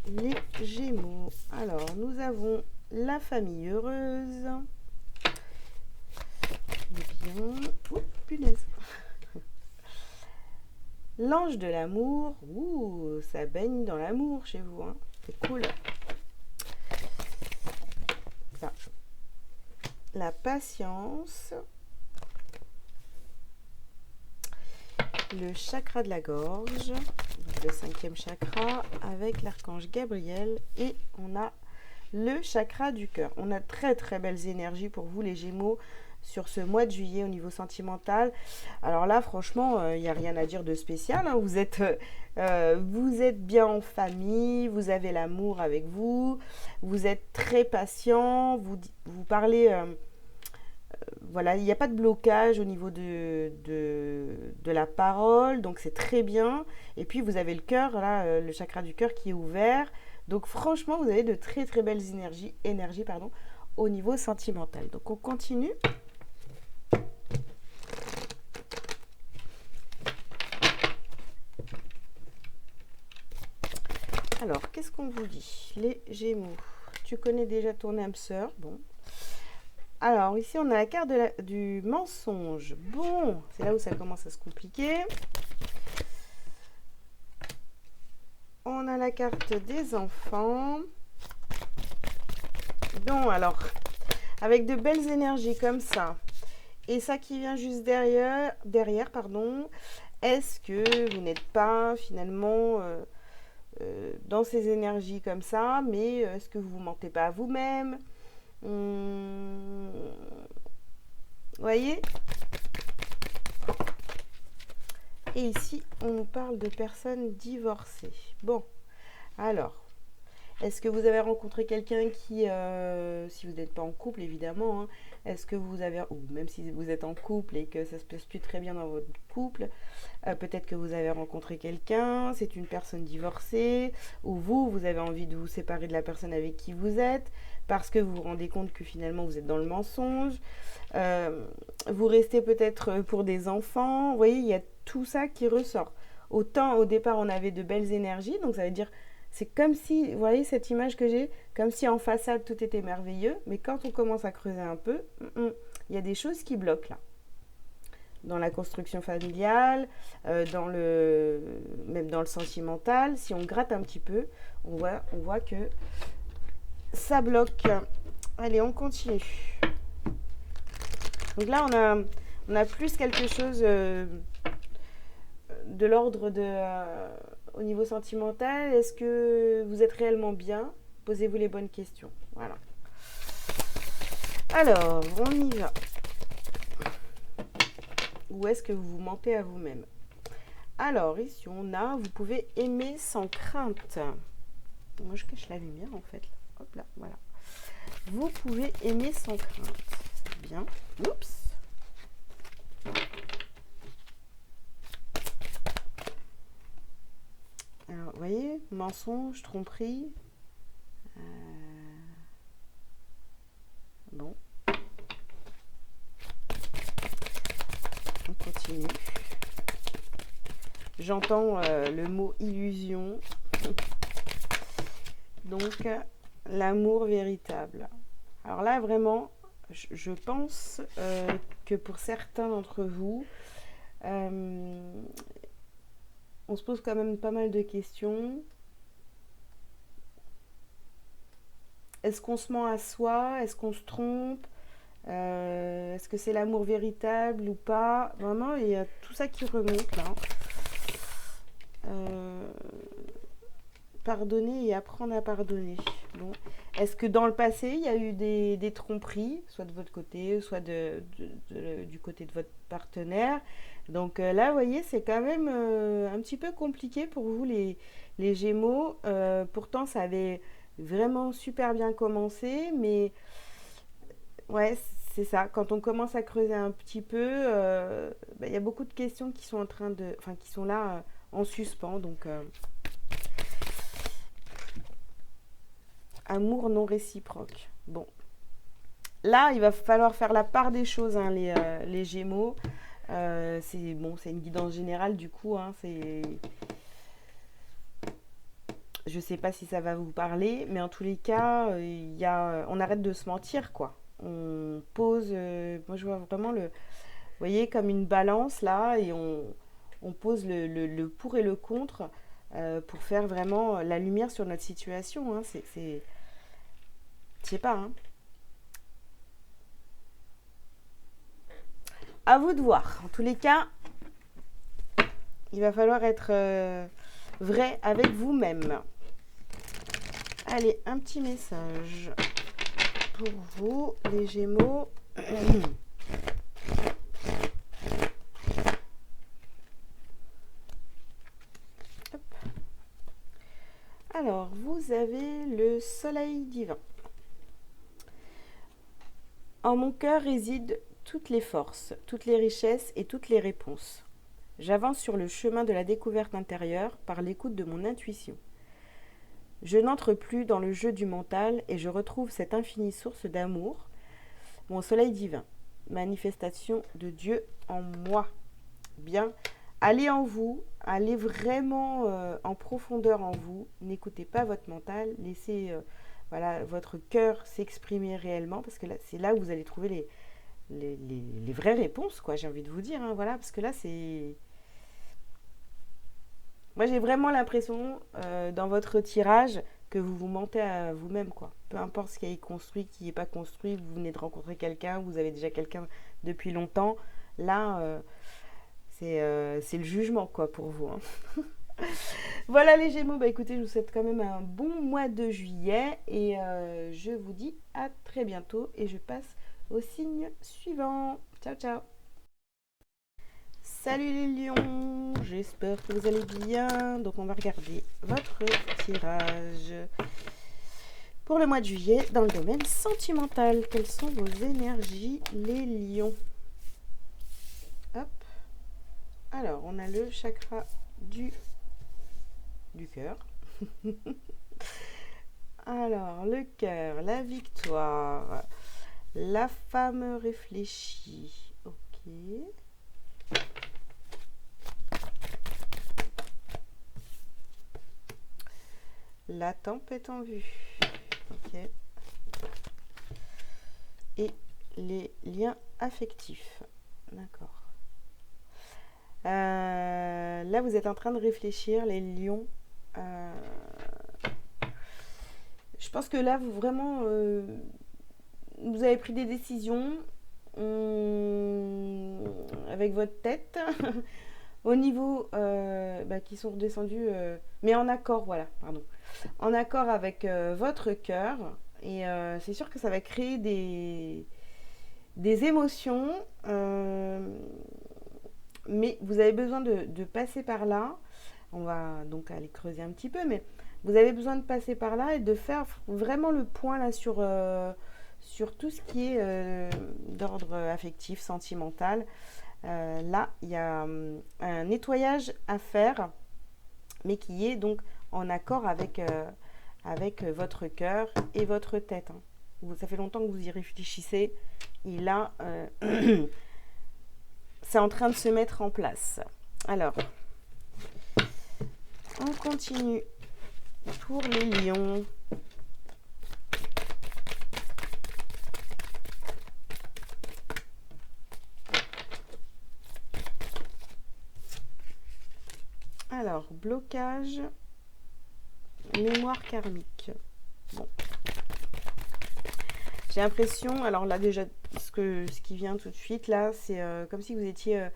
S1: les Gémeaux. Alors nous avons la famille heureuse. Eh bien, oh, punaise. L'ange de l'amour. Ouh, ça baigne dans l'amour chez vous. Hein. C'est cool. Ça. La patience. Le chakra de la gorge. Le 5e chakra avec l'archange Gabriel. Et on a le chakra du cœur. On a très très belles énergies pour vous les Gémeaux sur ce mois de juillet au niveau sentimental. Alors là, franchement, il n'y a rien à dire de spécial. Hein. Vous êtes bien en famille, vous avez l'amour avec vous, vous êtes très patient, vous parlez... voilà, il n'y a pas de blocage au niveau de la parole, donc c'est très bien. Et puis vous avez le cœur, là, le chakra du cœur qui est ouvert. Donc franchement, vous avez de très très belles énergies au niveau sentimental. Donc on continue. Alors, qu'est-ce qu'on vous dit? Les Gémeaux, tu connais déjà ton âme sœur. Bon. Alors, ici, on a la carte du mensonge. Bon, c'est là où ça commence à se compliquer. On a la carte des enfants. Bon, alors, avec de belles énergies comme ça, et ça qui vient juste derrière, est-ce que vous n'êtes pas finalement dans ces énergies comme ça, mais est-ce que vous ne mentez pas à vous-même? Vous voyez? Et ici, on nous parle de personnes divorcées. Bon, alors, est-ce que vous avez rencontré quelqu'un qui, si vous n'êtes pas en couple évidemment, hein, est-ce que vous avez, ou même si vous êtes en couple et que ça se passe plus très bien dans votre couple, peut-être que vous avez rencontré quelqu'un, c'est une personne divorcée, ou vous avez envie de vous séparer de la personne avec qui vous êtes, parce que vous vous rendez compte que finalement vous êtes dans le mensonge, vous restez peut-être pour des enfants, vous voyez, il y a tout ça qui ressort. Autant au départ on avait de belles énergies, donc ça veut dire... C'est comme si, vous voyez cette image que j'ai, comme si en façade tout était merveilleux, mais quand on commence à creuser un peu, il y a des choses qui bloquent là. Dans la construction familiale, même dans le sentimental, si on gratte un petit peu, on voit que ça bloque. Allez, on continue. Donc là, on a plus quelque chose de l'ordre de... au niveau sentimental, est-ce que vous êtes réellement bien? Posez-vous les bonnes questions. Voilà. Alors, on y va. Ou est-ce que vous vous mentez à vous-même? Alors, ici, on a, vous pouvez aimer sans crainte. Moi, je cache la lumière, en fait. Hop là, voilà. Vous pouvez aimer sans crainte. Bien. Oups. Alors, vous voyez, mensonge, tromperie. Euh, bon, on continue. J'entends le mot illusion. Donc, l'amour véritable. Alors là, vraiment, je pense que pour certains d'entre vous, on se pose quand même pas mal de questions. Est-ce qu'on se ment à soi? Est-ce qu'on se trompe? Est-ce que c'est l'amour véritable ou pas? Vraiment, il y a tout ça qui remonte là. Pardonner et apprendre à pardonner. Bon. Est-ce que dans le passé, il y a eu des tromperies, soit de votre côté, soit du côté de votre partenaire? Donc là, vous voyez, c'est quand même un petit peu compliqué pour vous, les Gémeaux. Pourtant, ça avait vraiment super bien commencé, mais ouais, c'est ça. Quand on commence à creuser un petit peu, bah, il y a beaucoup de questions qui sont en train de, enfin, qui sont là en suspens. Donc, amour non réciproque. Bon, là, il va falloir faire la part des choses, hein, les Gémeaux. C'est bon, c'est une guidance générale du coup. Hein, je sais pas si ça va vous parler, mais en tous les cas, on arrête de se mentir, quoi. On pose, moi je vois vraiment vous voyez, comme une balance là, et on pose le pour et le contre pour faire vraiment la lumière sur notre situation. Hein. Je sais pas. Hein. À vous de voir. En tous les cas, il va falloir être vrai avec vous-même. Allez, un petit message pour vous, les Gémeaux. Alors, vous avez le soleil divin. En mon cœur résident toutes les forces, toutes les richesses et toutes les réponses. J'avance sur le chemin de la découverte intérieure par l'écoute de mon intuition. Je n'entre plus dans le jeu du mental et je retrouve cette infinie source d'amour, mon soleil divin, manifestation de Dieu en moi. Bien, allez en vous, allez vraiment en profondeur en vous, n'écoutez pas votre mental, laissez voilà, votre cœur s'exprimer réellement, parce que là, c'est là où vous allez trouver les vraies réponses, quoi, j'ai envie de vous dire, hein, voilà, parce que là, c'est... Moi, j'ai vraiment l'impression, dans votre tirage, que vous vous mentez à vous-même, quoi. Peu importe ce qui est construit, qui n'est pas construit, vous venez de rencontrer quelqu'un, vous avez déjà quelqu'un depuis longtemps, là, c'est le jugement, quoi, pour vous. Hein. Voilà les Gémeaux, bah écoutez, je vous souhaite quand même un bon mois de juillet et je vous dis à très bientôt et je passe au signe suivant. Ciao ciao. Salut les lions, j'espère que vous allez bien. Donc on va regarder votre tirage pour le mois de juillet dans le domaine sentimental. Quelles sont vos énergies les lions? Hop. Alors on a le chakra du cœur. Alors, le cœur, la victoire, la femme réfléchie. Ok. La tempête en vue. Ok. Et les liens affectifs. D'accord. Là, vous êtes en train de réfléchir, les lions. Je pense que là, vous vraiment, vous avez pris des décisions avec votre tête au niveau qui sont redescendus, mais en accord, voilà, pardon, en accord avec votre cœur. Et c'est sûr que ça va créer des émotions, mais vous avez besoin de passer par là. On va donc aller creuser un petit peu, mais vous avez besoin de passer par là et de faire vraiment le point là sur tout ce qui est d'ordre affectif, sentimental. Là, il y a un nettoyage à faire mais qui est donc en accord avec votre cœur et votre tête. Hein. Ça fait longtemps que vous y réfléchissez, et là, c'est en train de se mettre en place. Alors, on continue pour les lions. Alors, blocage, mémoire karmique. Bon. J'ai l'impression, alors là déjà, ce qui vient tout de suite là, c'est comme si vous étiez,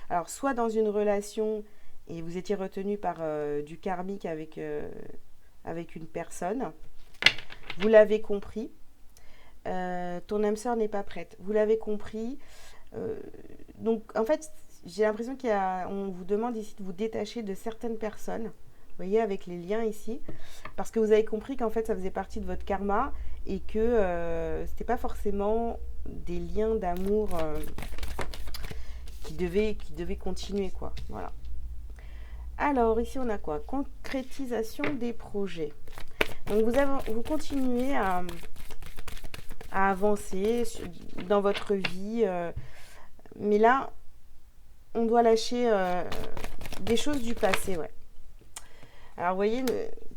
S1: alors soit dans une relation et vous étiez retenu par du karmique avec une personne. Vous l'avez compris. Ton âme sœur n'est pas prête. Vous l'avez compris. Donc en fait, j'ai l'impression on vous demande ici de vous détacher de certaines personnes. Vous voyez, avec les liens ici. Parce que vous avez compris qu'en fait, ça faisait partie de votre karma et que c'était pas forcément des liens d'amour qui devaient continuer, quoi. Voilà. Alors, ici, on a quoi? Concrétisation des projets. Donc, vous continuez à avancer dans votre vie. Mais là, on doit lâcher des choses du passé, ouais. Alors, vous voyez,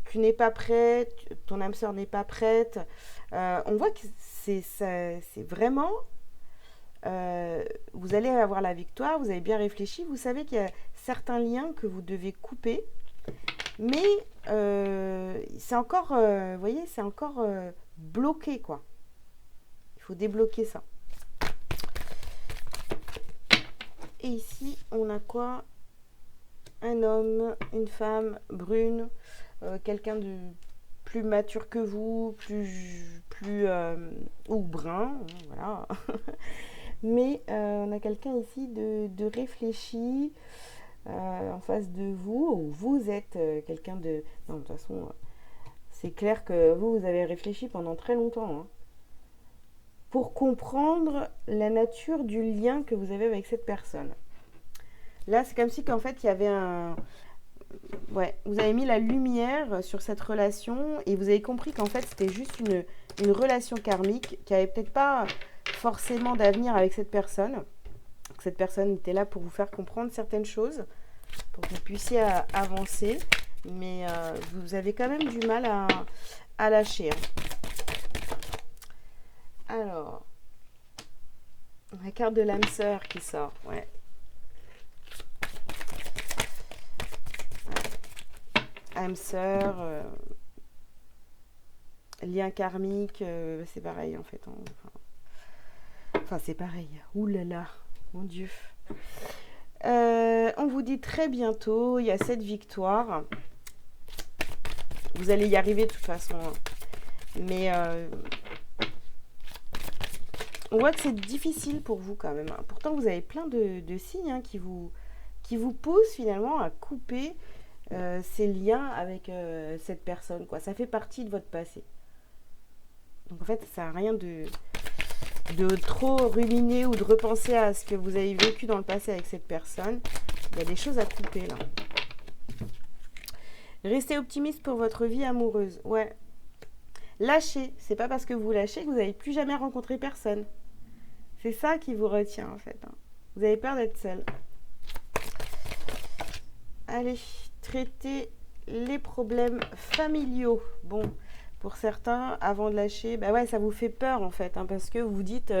S1: tu n'es pas prête, ton âme sœur n'est pas prête. On voit que c'est vraiment... vous allez avoir la victoire, vous avez bien réfléchi, vous savez qu'il y a certains liens que vous devez couper, mais c'est encore, vous voyez, c'est encore bloqué, quoi. Il faut débloquer ça. Et ici, on a quoi? Un homme, une femme brune, quelqu'un de plus mature que vous, plus ou brun, voilà. Mais on a quelqu'un ici de réfléchi en face de vous, ou vous êtes quelqu'un de... Non, de toute façon, c'est clair que vous avez réfléchi pendant très longtemps, hein, pour comprendre la nature du lien que vous avez avec cette personne. Là, c'est comme si qu'en fait, il y avait un... Ouais, vous avez mis la lumière sur cette relation et vous avez compris qu'en fait, c'était juste une relation karmique qui avait peut-être pas forcément d'avenir avec cette personne. Cette personne était là pour vous faire comprendre certaines choses, pour que vous puissiez avancer, mais vous avez quand même du mal à lâcher. Alors, la carte de l'âme sœur qui sort, ouais. Âme sœur, lien karmique, c'est pareil en fait. Enfin, c'est pareil. Ouh là là, mon Dieu. On vous dit très bientôt, il y a cette victoire. Vous allez y arriver de toute façon. Hein. Mais on voit que c'est difficile pour vous quand même. Hein. Pourtant, vous avez plein de signes hein, qui vous poussent finalement à couper ces liens avec cette personne, quoi. Ça fait partie de votre passé. Donc en fait, ça sert à rien de trop ruminer ou de repenser à ce que vous avez vécu dans le passé avec cette personne. Il y a des choses à couper là. Restez optimiste pour votre vie amoureuse. Ouais. Lâchez. C'est pas parce que vous lâchez que vous n'allez plus jamais rencontrer personne. C'est ça qui vous retient en fait. Hein. Vous avez peur d'être seul. Allez, traitez les problèmes familiaux. Bon, pour certains, avant de lâcher, bah ouais, ça vous fait peur en fait, hein, parce que vous dites,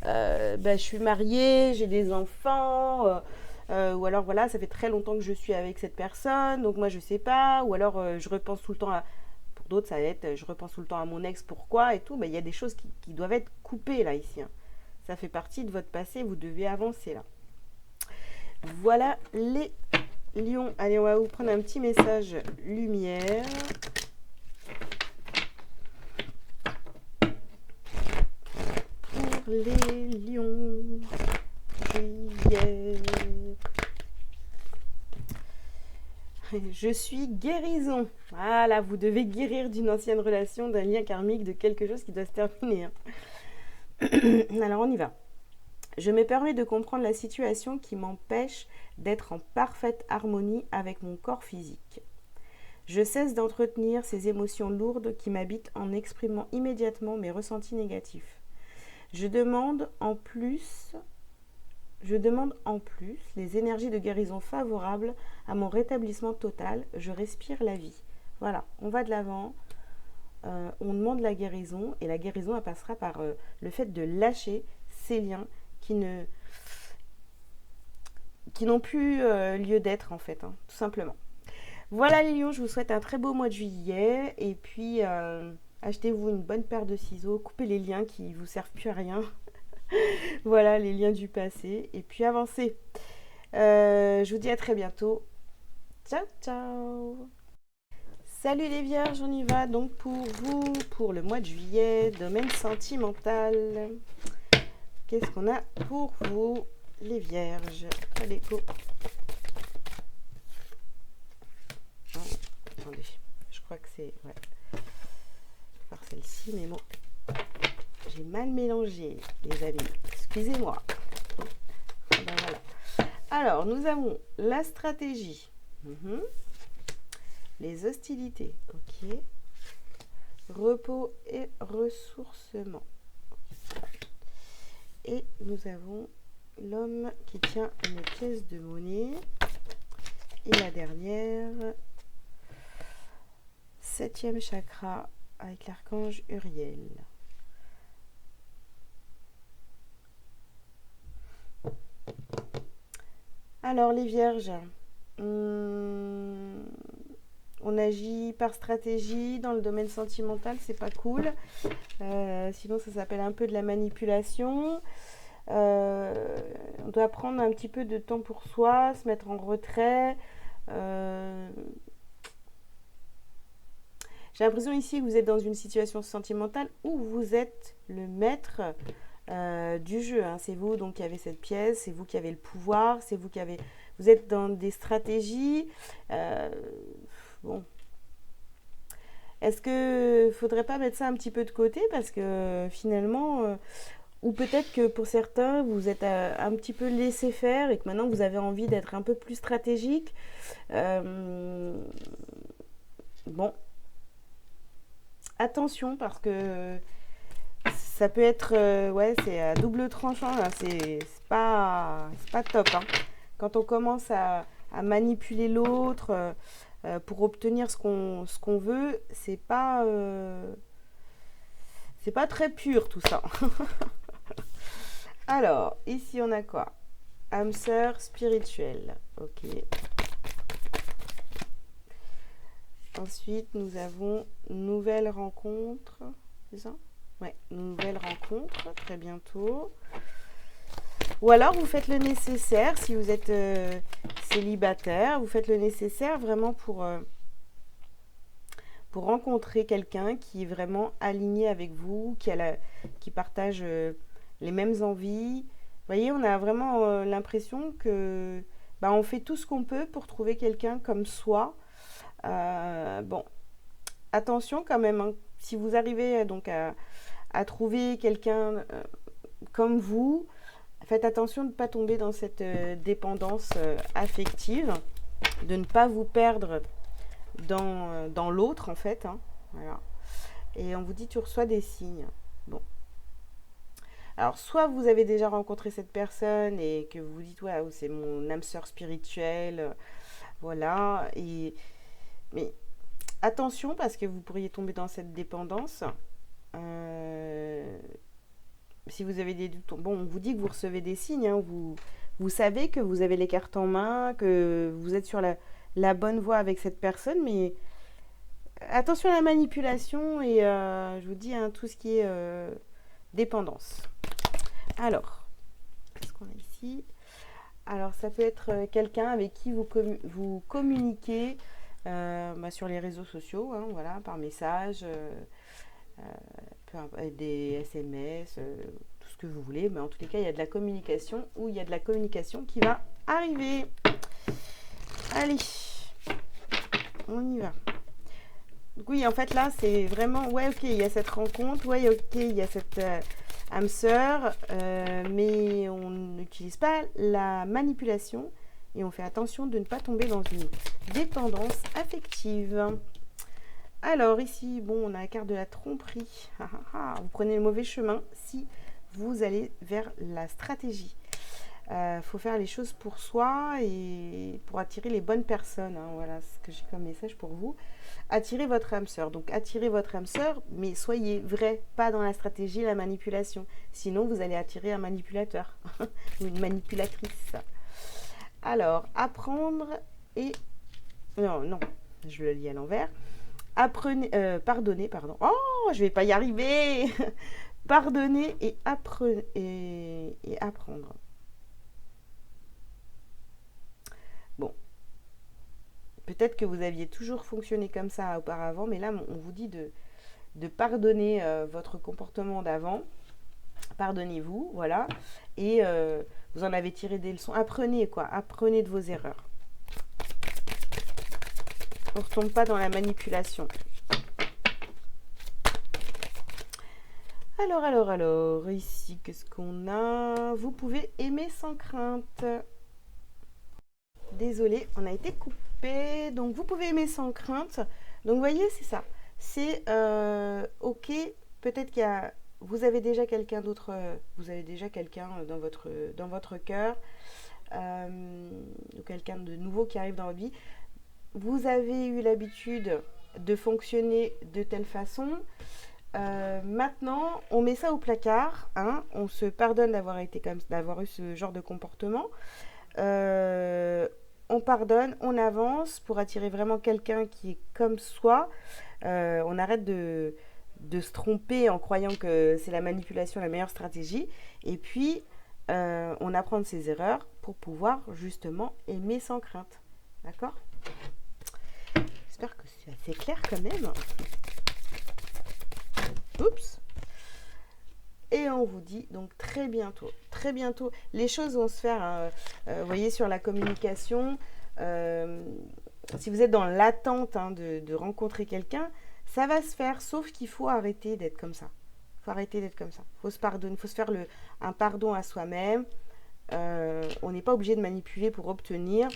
S1: je suis mariée, j'ai des enfants, ou alors voilà, ça fait très longtemps que je suis avec cette personne, donc moi je sais pas, ou alors je repense tout le temps à... Pour d'autres, ça va être, je repense tout le temps à mon ex, pourquoi et tout, mais il y a des choses qui doivent être coupées là, ici. Hein. Ça fait partie de votre passé, vous devez avancer là. Voilà les... Lion, allez, on va vous prendre un petit message lumière. Pour les lions, juillet. Je suis guérison. Voilà, vous devez guérir d'une ancienne relation, d'un lien karmique, de quelque chose qui doit se terminer. Hein. Alors, on y va. Je me permets de comprendre la situation qui m'empêche d'être en parfaite harmonie avec mon corps physique. Je cesse d'entretenir ces émotions lourdes qui m'habitent en exprimant immédiatement mes ressentis négatifs. Je demande en plus les énergies de guérison favorables à mon rétablissement total. Je respire la vie. Voilà, on va de l'avant. On demande la guérison et la guérison elle passera par le fait de lâcher ces liens qui n'ont plus lieu d'être en fait, hein, tout simplement. Voilà les lions, je vous souhaite un très beau mois de juillet et puis achetez-vous une bonne paire de ciseaux, coupez les liens qui ne vous servent plus à rien. Voilà les liens du passé et puis avancez. Je vous dis à très bientôt. Ciao ciao. Salut les vierges, on y va donc pour vous, pour le mois de juillet, domaine sentimental. Qu'est-ce qu'on a pour vous les vierges? Allez, go. Oh, attendez, je crois que c'est... Ouais. Par celle-ci, mais bon. J'ai mal mélangé, les amis. Excusez-moi. Ben voilà. Alors, nous avons la stratégie. Les hostilités. Ok. Repos et ressourcement. Et nous avons l'homme qui tient une pièce de monnaie. Et la dernière, 7e chakra avec l'archange Uriel. Alors les vierges, on agit par stratégie dans le domaine sentimental, c'est pas cool. Sinon ça s'appelle un peu de la manipulation. On doit prendre un petit peu de temps pour soi, se mettre en retrait. J'ai l'impression ici que vous êtes dans une situation sentimentale où vous êtes le maître du jeu. Hein. C'est vous donc qui avez cette pièce, c'est vous qui avez le pouvoir, c'est vous qui avez... Vous êtes dans des stratégies. Bon. Est-ce que faudrait pas mettre ça un petit peu de côté parce que finalement... ou peut-être que pour certains, vous êtes un petit peu laissé faire et que maintenant vous avez envie d'être un peu plus stratégique. Bon. Attention parce que ça peut être... ouais, c'est à double tranchant. Là. C'est pas top. Hein. Quand on commence à manipuler l'autre pour obtenir ce qu'on veut, c'est pas très pur tout ça. Alors, ici on a quoi? Âme sœur spirituelle. Ok. Ensuite, nous avons nouvelle rencontre. C'est ça? Ouais, nouvelle rencontre, très bientôt. Ou alors, vous faites le nécessaire, si vous êtes célibataire, vous faites le nécessaire vraiment pour rencontrer quelqu'un qui est vraiment aligné avec vous, qui partage les mêmes envies. Vous voyez, on a vraiment l'impression que on fait tout ce qu'on peut pour trouver quelqu'un comme soi. Bon, attention quand même, hein, si vous arrivez donc à trouver quelqu'un comme vous, faites attention de ne pas tomber dans cette dépendance affective, de ne pas vous perdre dans l'autre en fait. Hein, voilà. Et on vous dit tu reçois des signes. Bon. Alors soit vous avez déjà rencontré cette personne et que vous vous dites ouais, c'est mon âme sœur spirituelle, voilà. Mais attention parce que vous pourriez tomber dans cette dépendance. Si vous avez des doutes, bon, on vous dit que vous recevez des signes, hein, vous savez que vous avez les cartes en main, que vous êtes sur la bonne voie avec cette personne, mais attention à la manipulation et je vous dis hein, tout ce qui est dépendance. Alors, qu'est-ce qu'on a ici? Alors, ça peut être quelqu'un avec qui vous communiquez sur les réseaux sociaux, hein, voilà, par message, des SMS, tout ce que vous voulez. Mais en tous les cas, il y a de la communication ou il y a de la communication qui va arriver. Allez, on y va. Donc oui, en fait, là, c'est vraiment... Ouais, ok, il y a cette rencontre. Ouais, ok, il y a cette âme sœur. Mais on n'utilise pas la manipulation. et on fait attention de ne pas tomber dans une dépendance affective. Alors ici, bon, on a la carte de la tromperie. Vous prenez le mauvais chemin si vous allez vers la stratégie. Faut faire les choses pour soi et pour attirer les bonnes personnes. Hein. Voilà ce que j'ai comme message pour vous. Attirez votre âme sœur. Donc attirez votre âme sœur, mais soyez vrai, pas dans la stratégie, la manipulation. Sinon, vous allez attirer un manipulateur ou une manipulatrice. Alors, apprendre et... Non, je le lis à l'envers. Pardonnez, pardon. Oh, je vais pas y arriver. Pardonner et apprendre. Bon, peut-être que vous aviez toujours fonctionné comme ça auparavant, mais là, on vous dit de pardonner votre comportement d'avant. Pardonnez-vous, voilà. Et vous en avez tiré des leçons. Apprenez, quoi. Apprenez de vos erreurs. On ne retombe pas dans la manipulation. Alors, ici, qu'est-ce qu'on a? Vous pouvez aimer sans crainte. Désolée, on a été coupé. Donc, vous pouvez aimer sans crainte. Donc, vous voyez, c'est ça. C'est OK. Peut-être qu'il y a... Vous avez déjà quelqu'un d'autre. Vous avez déjà quelqu'un dans votre cœur. Ou quelqu'un de nouveau qui arrive dans votre vie. Vous avez eu l'habitude de fonctionner de telle façon. Maintenant, on met ça au placard. Hein, on se pardonne d'avoir eu ce genre de comportement. On pardonne, on avance pour attirer vraiment quelqu'un qui est comme soi. On arrête de se tromper en croyant que c'est la manipulation la meilleure stratégie. Et puis, on apprend de ses erreurs pour pouvoir justement aimer sans crainte. D'accord ? J'espère que c'est assez clair quand même. Oups. Et on vous dit donc très bientôt, les choses vont se faire, vous voyez, sur la communication. Si vous êtes dans l'attente de rencontrer quelqu'un, ça va se faire, sauf qu'il faut arrêter d'être comme ça. Il faut se pardonner, il faut se faire un pardon à soi-même. On n'est pas obligé de manipuler pour obtenir.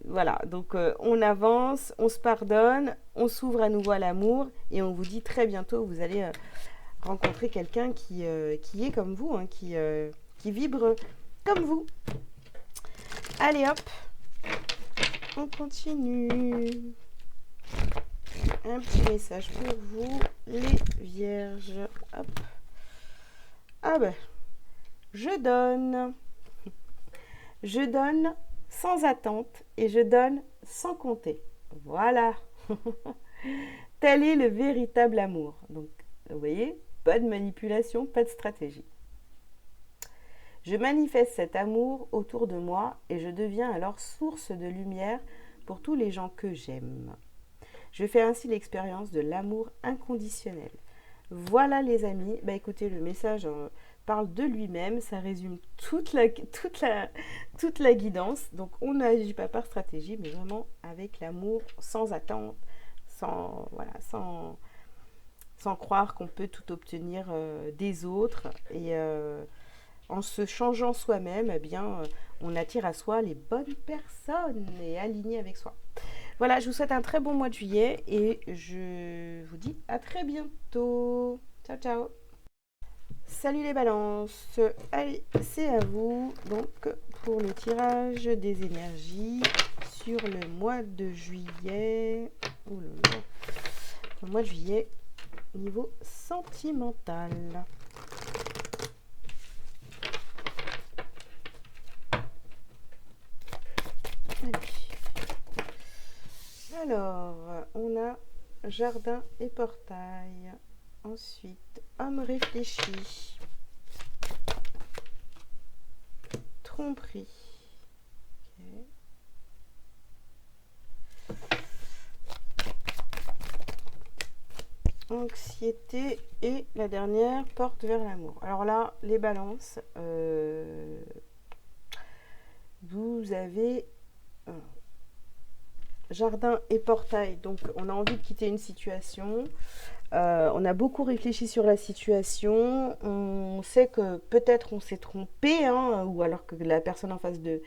S1: Voilà, donc on avance, on se pardonne, on s'ouvre à nouveau à l'amour et on vous dit très bientôt, vous allez rencontrer quelqu'un qui est comme vous, hein, qui vibre comme vous. Allez hop, on continue. Un petit message pour vous, les vierges. Hop. Ah ben, je donne sans attente et je donne sans compter. Voilà. Tel est le véritable amour. Donc, vous voyez, pas de manipulation, pas de stratégie. Je manifeste cet amour autour de moi et je deviens alors source de lumière pour tous les gens que j'aime. Je fais ainsi l'expérience de l'amour inconditionnel. Voilà les amis, bah écoutez, le message parle de lui-même, ça résume toute la guidance. Donc on n'agit pas par stratégie, mais vraiment avec l'amour, sans attente, sans croire qu'on peut tout obtenir des autres. Et en se changeant soi-même, eh bien, on attire à soi les bonnes personnes et alignées avec soi. Voilà, je vous souhaite un très bon mois de juillet et je vous dis à très bientôt. Ciao, ciao. Salut les balances. Allez, c'est à vous. Donc, pour le tirage des énergies sur le mois de juillet. Oh là là. Le mois de juillet, niveau sentimental. Alors, on a jardin et portail. Ensuite, homme réfléchi. Tromperie. Okay. Anxiété et la dernière, porte vers l'amour. Alors là, les balances, vous avez jardin et portail. Donc, on a envie de quitter une situation. On a beaucoup réfléchi sur la situation. On sait que peut-être on s'est trompé, hein, ou alors que la personne en face de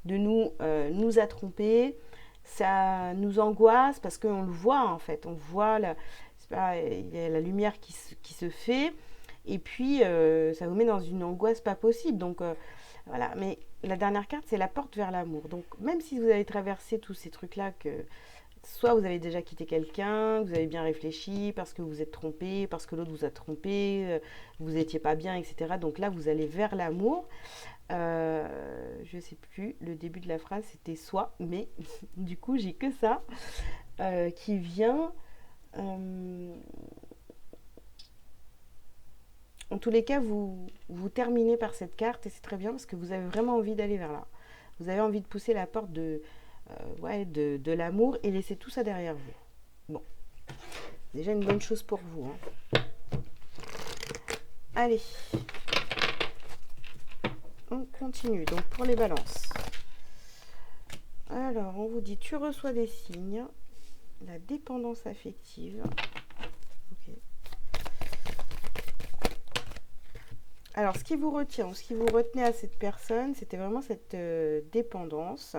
S1: nous nous a trompé. Ça nous angoisse parce qu'on le voit en fait. On voit, c'est pas, il y a la lumière qui se fait. Et puis, ça vous met dans une angoisse pas possible. Donc, voilà. Mais la dernière carte, c'est la porte vers l'amour. Donc, même si vous avez traversé tous ces trucs-là que soit vous avez déjà quitté quelqu'un, vous avez bien réfléchi parce que vous êtes trompé, parce que l'autre vous a trompé, vous n'étiez pas bien, etc. Donc là, vous allez vers l'amour. Je ne sais plus, le début de la phrase c'était soit, mais du coup, j'ai que ça qui vient. En tous les cas, vous terminez par cette carte et c'est très bien parce que vous avez vraiment envie d'aller vers là. Vous avez envie de pousser la porte de l'amour et laisser tout ça derrière vous. Bon, déjà une bonne chose pour vous. Hein. Allez, on continue. Donc pour les balances. Alors, on vous dit, tu reçois des signes, la dépendance affective. Ok. Alors, ce qui vous retient, ou ce qui vous retenait à cette personne, c'était vraiment cette dépendance.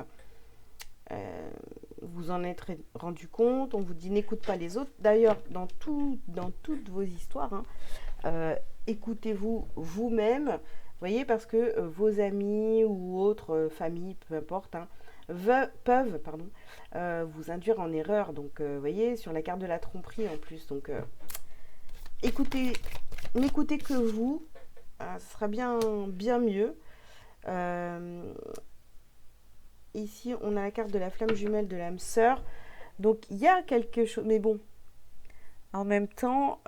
S1: Vous en êtes rendu compte, on vous dit n'écoute pas les autres. D'ailleurs, dans toutes vos histoires, hein, écoutez-vous vous-même, vous voyez, parce que vos amis ou autres familles, peu importe, hein, peuvent vous induire en erreur. Donc, vous voyez, sur la carte de la tromperie en plus. Donc, n'écoutez que vous, ce sera bien mieux. Ici, on a la carte de la flamme jumelle de l'âme sœur. Donc, il y a quelque chose. Mais bon, en même temps,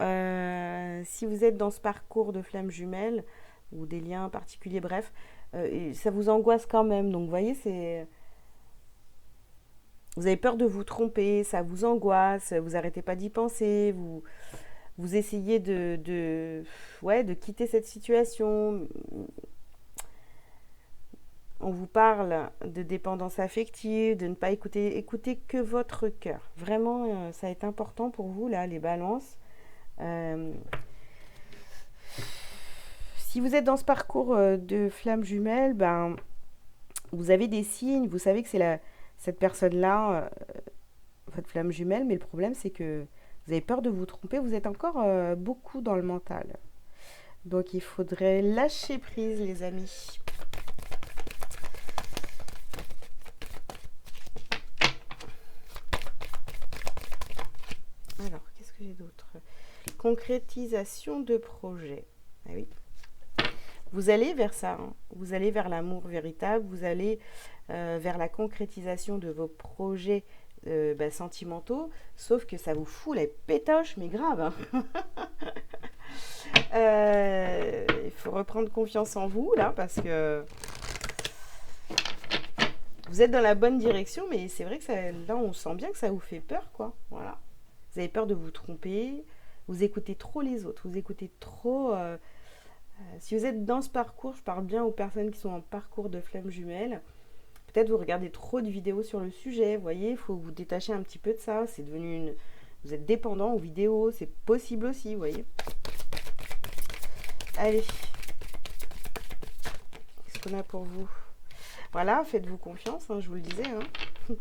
S1: si vous êtes dans ce parcours de flamme jumelle ou des liens particuliers, bref, ça vous angoisse quand même. Donc, vous voyez, vous avez peur de vous tromper, ça vous angoisse, vous n'arrêtez pas d'y penser, vous essayez de quitter cette situation. On vous parle de dépendance affective, de ne pas écouter que votre cœur. Vraiment, ça est important pour vous, là, les balances. Si vous êtes dans ce parcours de flamme jumelle, ben, vous avez des signes, vous savez que c'est cette personne-là, votre flamme jumelle, mais le problème, c'est que vous avez peur de vous tromper, vous êtes encore beaucoup dans le mental. Donc, il faudrait lâcher prise, les amis. Alors, qu'est-ce que j'ai d'autre? Concrétisation de projet. Ah oui. Vous allez vers ça, hein. Vous allez vers l'amour véritable, vous allez vers la concrétisation de vos projets sentimentaux, sauf que ça vous fout la pétoche, mais grave. Hein. Il faut reprendre confiance en vous, là, parce que vous êtes dans la bonne direction, mais c'est vrai que là, on sent bien que ça vous fait peur, quoi. Voilà. Vous avez peur de vous tromper, vous écoutez trop les autres, vous écoutez trop... si vous êtes dans ce parcours, je parle bien aux personnes qui sont en parcours de flamme jumelle, peut-être vous regardez trop de vidéos sur le sujet, vous voyez, il faut vous détacher un petit peu de ça, c'est devenu vous êtes dépendant aux vidéos, c'est possible aussi, vous voyez. Allez, qu'est-ce qu'on a pour vous? Voilà, faites-vous confiance, hein, je vous le disais. Hein.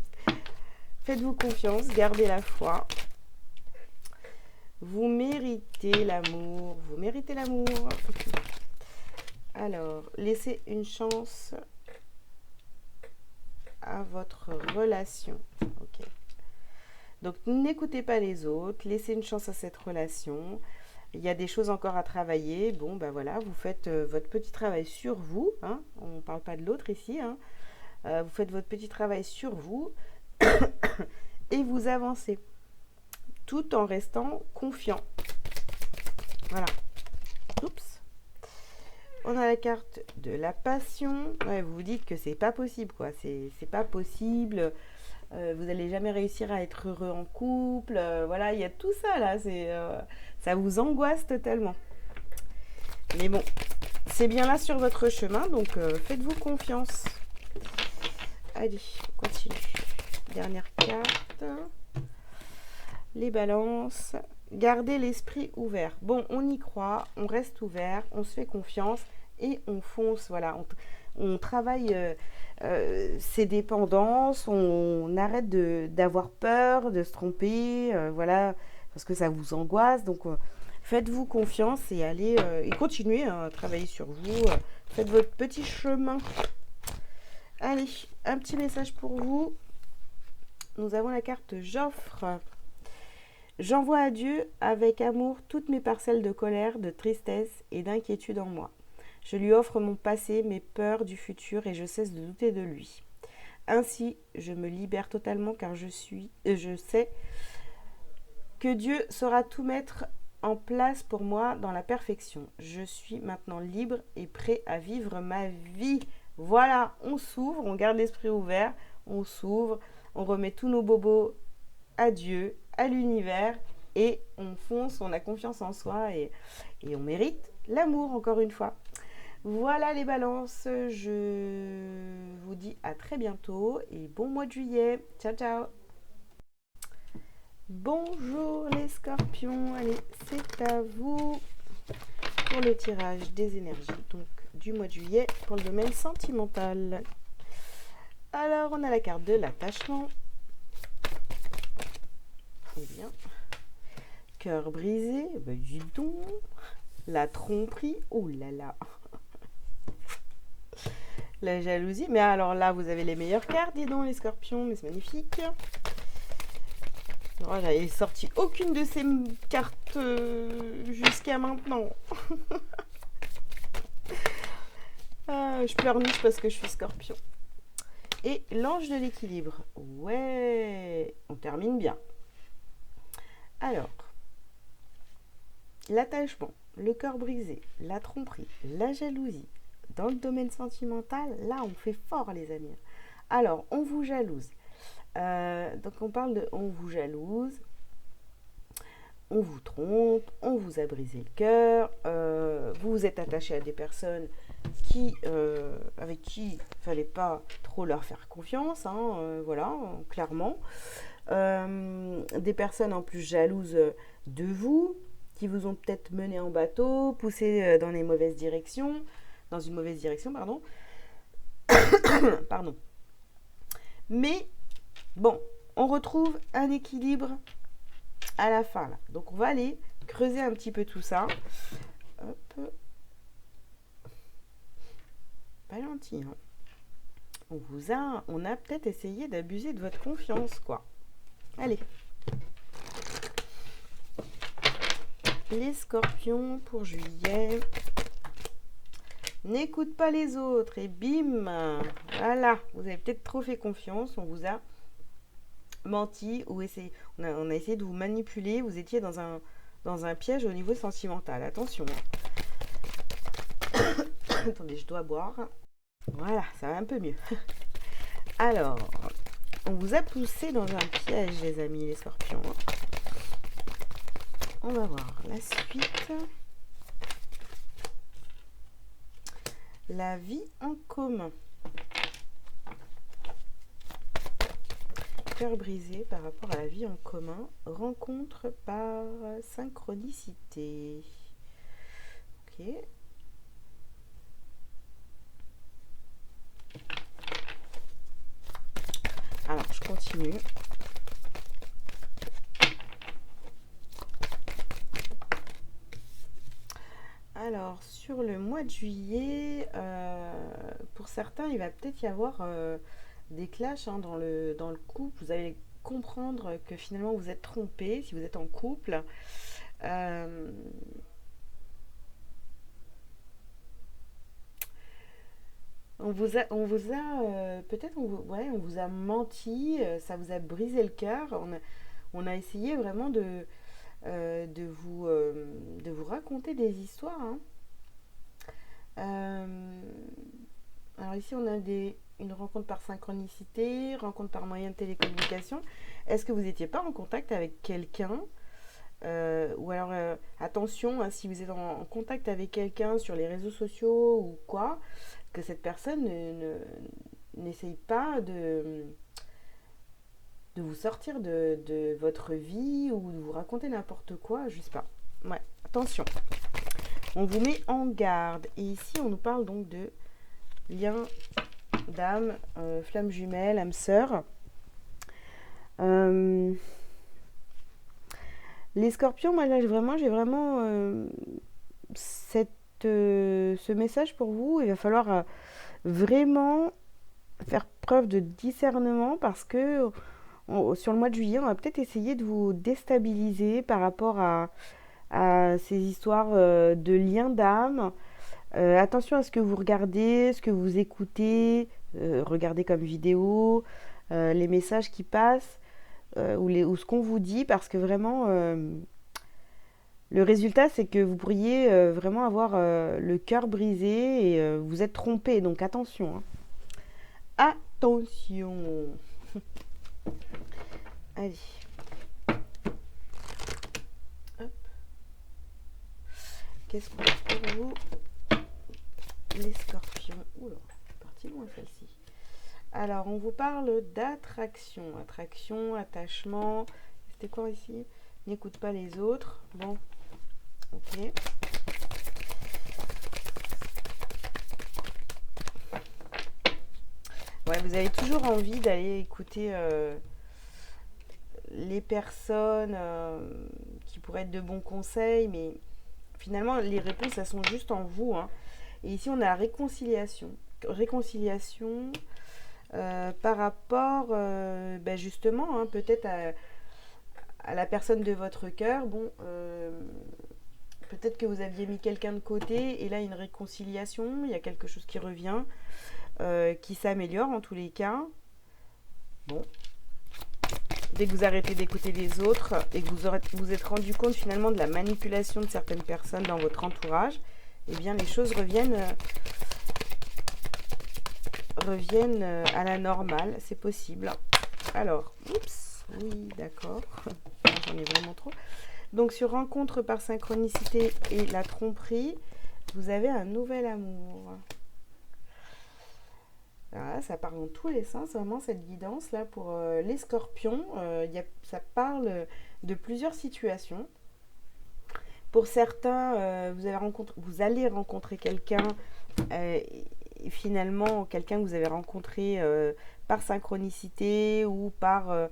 S1: Faites-vous confiance, gardez la foi. Vous méritez l'amour, vous méritez l'amour. Alors, laissez une chance à votre relation. Ok. Donc, n'écoutez pas les autres, laissez une chance à cette relation. Il y a des choses encore à travailler. Bon, ben voilà, vous faites votre petit travail sur vous. Hein. On ne parle pas de l'autre ici. Hein. Vous faites votre petit travail sur vous et vous avancez tout en restant confiant. Voilà. Oups. On a la carte de la passion. Ouais, vous vous dites que c'est pas possible, quoi. C'est pas possible. Vous n'allez jamais réussir à être heureux en couple. Voilà, il y a tout ça là. Ça vous angoisse totalement. Mais bon, c'est bien là sur votre chemin, donc faites-vous confiance. Allez, on continue. Dernière carte. Les balances. Gardez l'esprit ouvert. Bon, on y croit, on reste ouvert, on se fait confiance et on fonce. Voilà, on travaille ses dépendances, on arrête d'avoir peur, de se tromper, voilà, parce que ça vous angoisse. Donc, faites-vous confiance et allez et continuez à travailler sur vous. Faites votre petit chemin. Allez, un petit message pour vous. Nous avons la carte J'offre. J'envoie à Dieu avec amour toutes mes parcelles de colère, de tristesse et d'inquiétude en moi. Je lui offre mon passé, mes peurs du futur et je cesse de douter de lui. Ainsi, je me libère totalement car je sais que Dieu saura tout mettre en place pour moi dans la perfection. Je suis maintenant libre et prêt à vivre ma vie. Voilà, on s'ouvre, on garde l'esprit ouvert, on s'ouvre, on remet tous nos bobos à Dieu, à l'univers et on fonce, on a confiance en soi et on mérite l'amour encore une fois. Voilà les balances, je vous dis à très bientôt et bon mois de juillet. Ciao ciao. Bonjour les scorpions, allez c'est à vous pour le tirage des énergies donc du mois de juillet pour le domaine sentimental. Alors on a la carte de l'attachement. Eh bien, cœur brisé, ben dis donc, la tromperie, oh là là, la jalousie, mais alors là vous avez les meilleures cartes, dis donc les scorpions, mais c'est magnifique. Oh, j'avais sorti aucune de ces cartes jusqu'à maintenant. Je pleurniche parce que je suis scorpion. Et l'ange de l'équilibre, ouais, on termine bien. Alors, l'attachement, le cœur brisé, la tromperie, la jalousie. Dans le domaine sentimental, là, on fait fort, les amis. Alors, on vous jalouse. Donc, on parle de on vous jalouse, on vous trompe, on vous a brisé le cœur, vous vous êtes attaché à des personnes avec qui il ne fallait pas trop leur faire confiance, hein, voilà, clairement. Des personnes en plus jalouses de vous, qui vous ont peut-être mené en bateau, poussé dans une mauvaise direction, pardon. Pardon. Mais bon, on retrouve un équilibre à la fin là. Donc on va aller creuser un petit peu tout ça. Hop. Pas gentil, hein. On a peut-être essayé d'abuser de votre confiance, quoi. Allez. Les scorpions pour juillet. N'écoute pas les autres et bim. Voilà, vous avez peut-être trop fait confiance, on vous a menti ou on a essayé de vous manipuler, vous étiez dans un piège au niveau sentimental. Attention. Attendez, je dois boire. Voilà, ça va un peu mieux. Alors, on vous a poussé dans un piège, les amis, les scorpions. On va voir la suite. La vie en commun. Cœur brisé par rapport à la vie en commun. Rencontre par synchronicité. Ok. Alors, je continue. Alors, sur le mois de juillet, pour certains, il va peut-être y avoir des clashs hein, dans le couple. Vous allez comprendre que finalement, vous êtes trompé si vous êtes en couple. Euh, peut-être, on vous a menti, ça vous a brisé le cœur. On a essayé vraiment de vous raconter des histoires. Hein. Euh, alors ici, on a une rencontre par synchronicité, rencontre par moyen de télécommunication. Est-ce que vous n'étiez pas en contact avec quelqu'un ou alors, attention, hein, si vous êtes en contact avec quelqu'un sur les réseaux sociaux ou quoi, que cette personne n'essaye pas de vous sortir de votre vie ou de vous raconter n'importe quoi, je sais pas. Ouais, attention. On vous met en garde. Et ici, on nous parle donc de lien d'âme, flamme jumelle, âme sœur. Les scorpions, moi là, j'ai vraiment ce message pour vous. Il va falloir vraiment faire preuve de discernement parce que sur le mois de juillet, on va peut-être essayer de vous déstabiliser par rapport à ces histoires de liens d'âme. Attention à ce que vous regardez, ce que vous écoutez, regardez comme vidéo, les messages qui passent ou ce qu'on vous dit parce que vraiment le résultat c'est que vous pourriez vraiment avoir le cœur brisé et vous êtes trompé, donc attention, hein. Attention. Allez. Hop. Qu'est-ce qu'on a pour vous, les scorpions? Oula, c'est parti loin celle-ci. Alors, on vous parle d'attraction. Attraction, attachement. C'était quoi ici? N'écoute pas les autres. Bon, ok. Ouais, vous avez toujours envie d'aller écouter les personnes qui pourraient être de bons conseils, mais finalement, les réponses, elles sont juste en vous, hein. Et ici, on a la réconciliation. Réconciliation par rapport, justement, hein, peut-être à la personne de votre cœur. Bon, peut-être que vous aviez mis quelqu'un de côté et là, il y a une réconciliation, il y a quelque chose qui revient, qui s'améliore en tous les cas. Bon. Dès que vous arrêtez d'écouter les autres et que vous êtes rendu compte finalement de la manipulation de certaines personnes dans votre entourage, eh bien les choses reviennent à la normale, c'est possible. Alors, oups, oui, d'accord, j'en ai vraiment trop. Donc sur rencontre par synchronicité et la tromperie, vous avez un nouvel amour. Voilà, ça part dans tous les sens, vraiment cette guidance là pour les scorpions. Ça parle de plusieurs situations. Pour certains, vous allez rencontrer quelqu'un, et finalement quelqu'un que vous avez rencontré par synchronicité ou par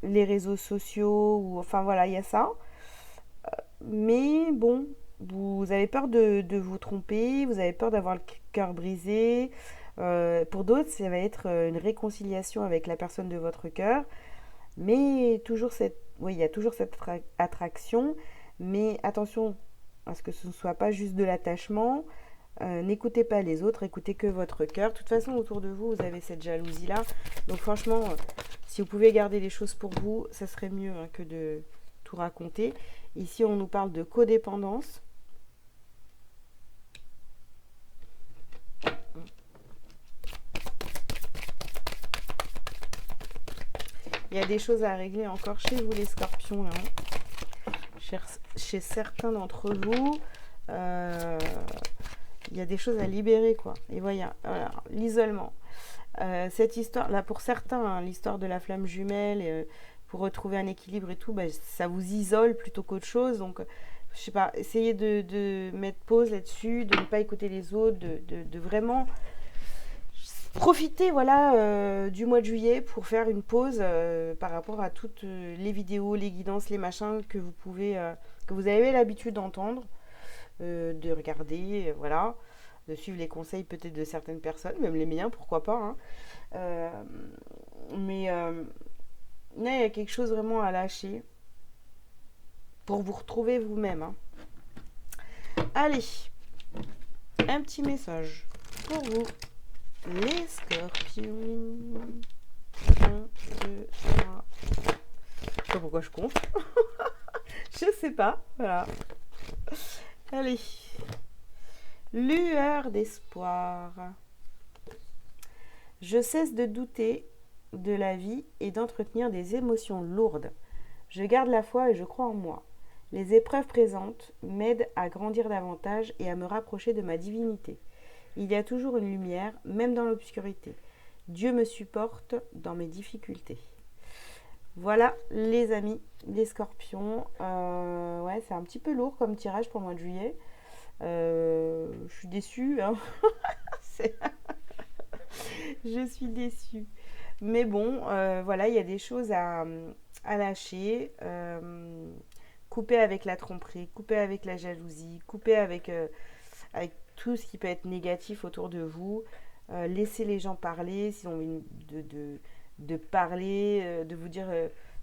S1: les réseaux sociaux, ou enfin voilà, il y a ça. Mais bon, vous avez peur de vous tromper, vous avez peur d'avoir le cœur brisé. Pour d'autres, ça va être une réconciliation avec la personne de votre cœur. Mais il y a toujours cette attraction. Mais attention à ce que ce ne soit pas juste de l'attachement. N'écoutez pas les autres, écoutez que votre cœur. De toute façon, autour de vous, vous avez cette jalousie-là. Donc franchement, si vous pouvez garder les choses pour vous, ça serait mieux hein, que de tout raconter. Ici, on nous parle de codépendance. Il y a des choses à régler encore chez vous, les scorpions, hein. Chez certains d'entre vous, il y a des choses à libérer, quoi. Et voilà, l'isolement. Cette histoire, là, pour certains, hein, l'histoire de la flamme jumelle, pour retrouver un équilibre et tout, ça vous isole plutôt qu'autre chose. Donc, je sais pas, essayez de mettre pause là-dessus, de ne pas écouter les autres, de vraiment profiter voilà, du mois de juillet pour faire une pause par rapport à toutes les vidéos, les guidances, les machins que que vous avez l'habitude d'entendre, de regarder, voilà, de suivre les conseils peut-être de certaines personnes, même les miens, pourquoi pas, hein. Mais là, il y a quelque chose vraiment à lâcher pour vous retrouver vous-même, hein. Allez, un petit message pour vous, les scorpions. 1, 2, 3. Je sais pas pourquoi je compte. Je sais pas. Voilà. Allez. Lueur d'espoir. Je cesse de douter de la vie et d'entretenir des émotions lourdes. Je garde la foi et je crois en moi. Les épreuves présentes m'aident à grandir davantage et à me rapprocher de ma divinité. Il y a toujours une lumière, même dans l'obscurité. Dieu me supporte dans mes difficultés. Voilà les amis, les scorpions. Ouais, c'est un petit peu lourd comme tirage pour le mois de juillet. Je suis déçue, hein. Je suis déçue. Mais bon, voilà, il y a des choses à lâcher. Couper avec la tromperie, couper avec la jalousie, couper avec tout ce qui peut être négatif autour de vous. Laissez les gens parler, s'ils ont envie de parler, de vous dire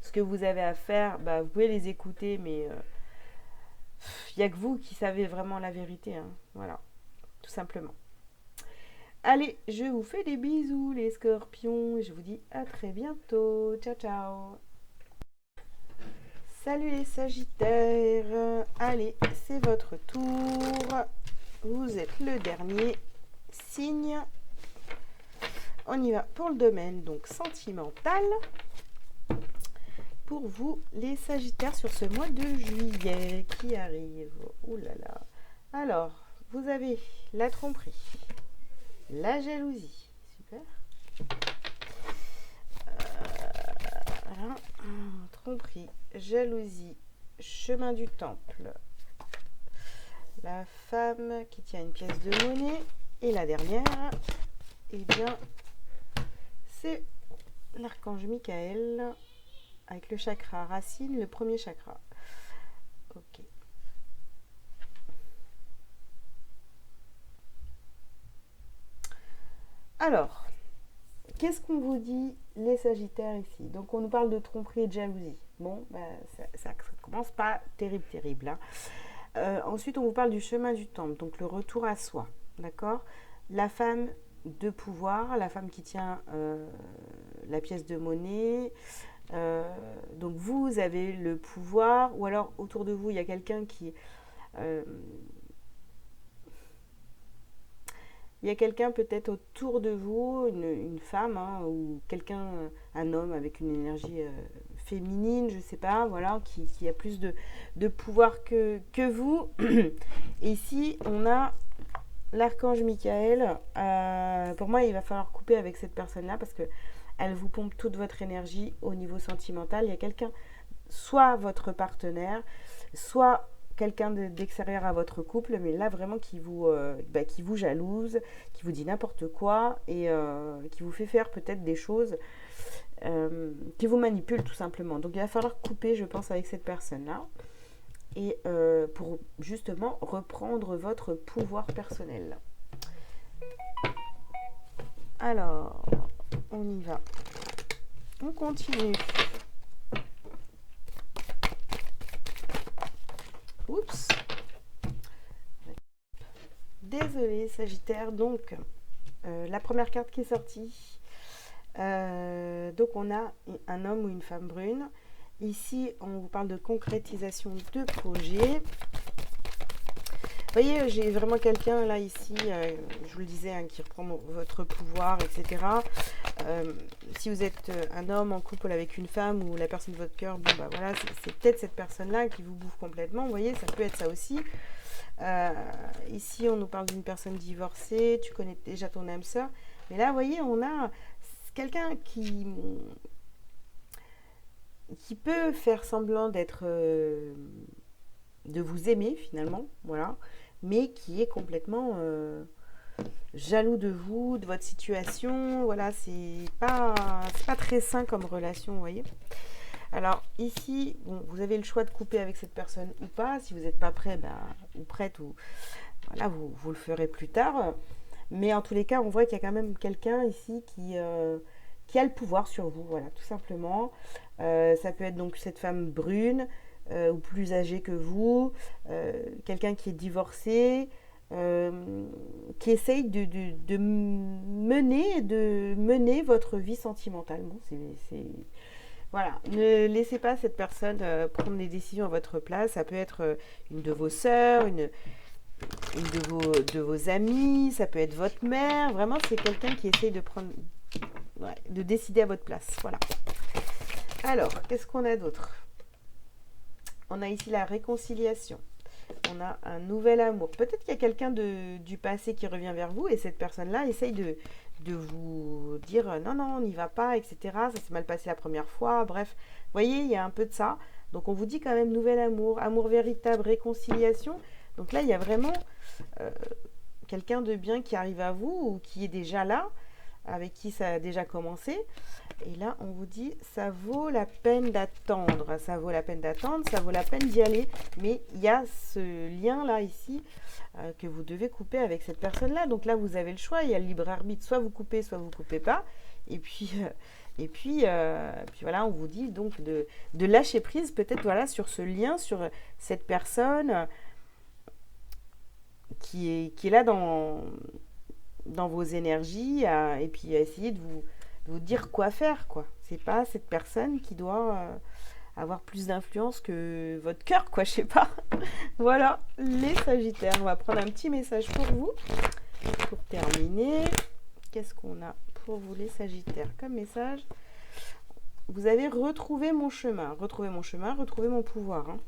S1: ce que vous avez à faire, bah, vous pouvez les écouter, mais il n'y a que vous qui savez vraiment la vérité, hein. Voilà, tout simplement. Allez, je vous fais des bisous les scorpions et je vous dis à très bientôt. Ciao ciao. Salut les sagittaires. Allez, c'est votre tour. Vous êtes le dernier signe. On y va pour le domaine donc sentimental. Pour vous les sagittaires sur ce mois de juillet qui arrive. Ouh là là. Alors, vous avez la tromperie. La jalousie, super. Voilà. Tromperie, jalousie, chemin du temple. La femme qui tient une pièce de monnaie. Et la dernière, eh bien, c'est l'archange Michael avec le chakra racine, le premier chakra. Ok. Alors, qu'est-ce qu'on vous dit les sagittaires ici? Donc on nous parle de tromperie et de jalousie. Bon, bah, ça commence pas terrible, hein. Ensuite on vous parle du chemin du temple, donc le retour à soi. D'accord? La femme de pouvoir, la femme qui tient la pièce de monnaie. Donc vous avez le pouvoir, ou alors autour de vous il y a quelqu'un qui... il y a quelqu'un peut-être autour de vous, une femme, hein, ou quelqu'un, un homme avec une énergie féminine, je sais pas, voilà, qui a plus de pouvoir que vous. Et ici, on a l'archange Michael. Pour moi, il va falloir couper avec cette personne-là parce que elle vous pompe toute votre énergie au niveau sentimental. Il y a quelqu'un, soit votre partenaire, soit quelqu'un d'extérieur à votre couple, mais là vraiment qui vous jalouse, qui vous dit n'importe quoi et qui vous fait faire peut-être des choses, qui vous manipule tout simplement. Donc il va falloir couper, je pense, avec cette personne-là et pour justement reprendre votre pouvoir personnel. Alors, on y va. On continue. Oups. Désolée, Sagittaire. Donc, la première carte qui est sortie. Donc, on a un homme ou une femme brune. Ici, on vous parle de concrétisation de projet. Vous voyez, j'ai vraiment quelqu'un là, ici, je vous le disais, hein, qui reprend votre pouvoir, etc. Si vous êtes un homme en couple avec une femme ou la personne de votre cœur, bon bah voilà, c'est peut-être cette personne-là qui vous bouffe complètement. Vous voyez, ça peut être ça aussi. Ici, on nous parle d'une personne divorcée, tu connais déjà ton âme sœur. Mais là, vous voyez, on a quelqu'un qui peut faire semblant d'être... de vous aimer finalement, voilà, mais qui est complètement jaloux de vous, de votre situation, voilà, c'est pas très sain comme relation, vous voyez. Alors ici, bon, vous avez le choix de couper avec cette personne ou pas, si vous n'êtes pas prêt, ou prête, ou voilà, vous le ferez plus tard, mais en tous les cas, on voit qu'il y a quand même quelqu'un ici qui a le pouvoir sur vous, voilà, tout simplement. Ça peut être donc cette femme brune, ou plus âgé que vous, quelqu'un qui est divorcé, qui essaye de mener votre vie sentimentale. Bon, voilà, ne laissez pas cette personne prendre des décisions à votre place. Ça peut être une de vos sœurs, une de vos amis, ça peut être votre mère. Vraiment, c'est quelqu'un qui essaye de décider à votre place. Voilà. Alors, qu'est-ce qu'on a d'autre? On a ici la réconciliation. On a un nouvel amour. Peut-être qu'il y a quelqu'un du passé qui revient vers vous et cette personne-là essaye de de vous dire non, non, on n'y va pas, etc. Ça s'est mal passé la première fois. Bref, vous voyez, il y a un peu de ça. Donc on vous dit quand même nouvel amour, amour véritable, réconciliation. Donc là, il y a vraiment euh, quelqu'un de bien qui arrive à vous ou qui est déjà là, avec qui ça a déjà commencé. Et là, on vous dit, ça vaut la peine d'attendre, ça vaut la peine d'attendre, ça vaut la peine d'y aller. Mais il y a ce lien-là ici que vous devez couper avec cette personne-là. Donc là, vous avez le choix, il y a le libre arbitre, soit vous coupez pas. Et puis, puis voilà, on vous dit donc de lâcher prise peut-être voilà, sur ce lien, sur cette personne qui est là dans vos énergies et puis à essayer de vous dire quoi faire, quoi. C'est pas cette personne qui doit avoir plus d'influence que votre cœur, quoi, je sais pas. Voilà, les Sagittaires. On va prendre un petit message pour vous. Pour terminer, qu'est-ce qu'on a pour vous, les Sagittaires, comme message? Vous avez retrouvé mon chemin, retrouvé mon pouvoir. Hein.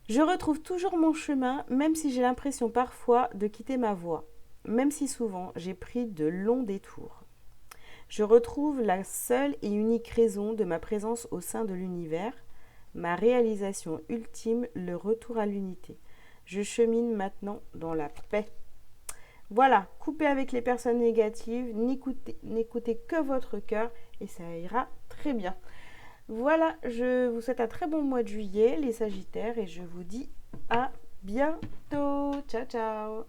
S1: Je retrouve toujours mon chemin, même si j'ai l'impression parfois de quitter ma voie, même si souvent j'ai pris de longs détours. Je retrouve la seule et unique raison de ma présence au sein de l'univers, ma réalisation ultime, le retour à l'unité. Je chemine maintenant dans la paix. Voilà, coupez avec les personnes négatives, n'écoutez que votre cœur et ça ira très bien. Voilà, je vous souhaite un très bon mois de juillet, les Sagittaires, et je vous dis à bientôt. Ciao, ciao.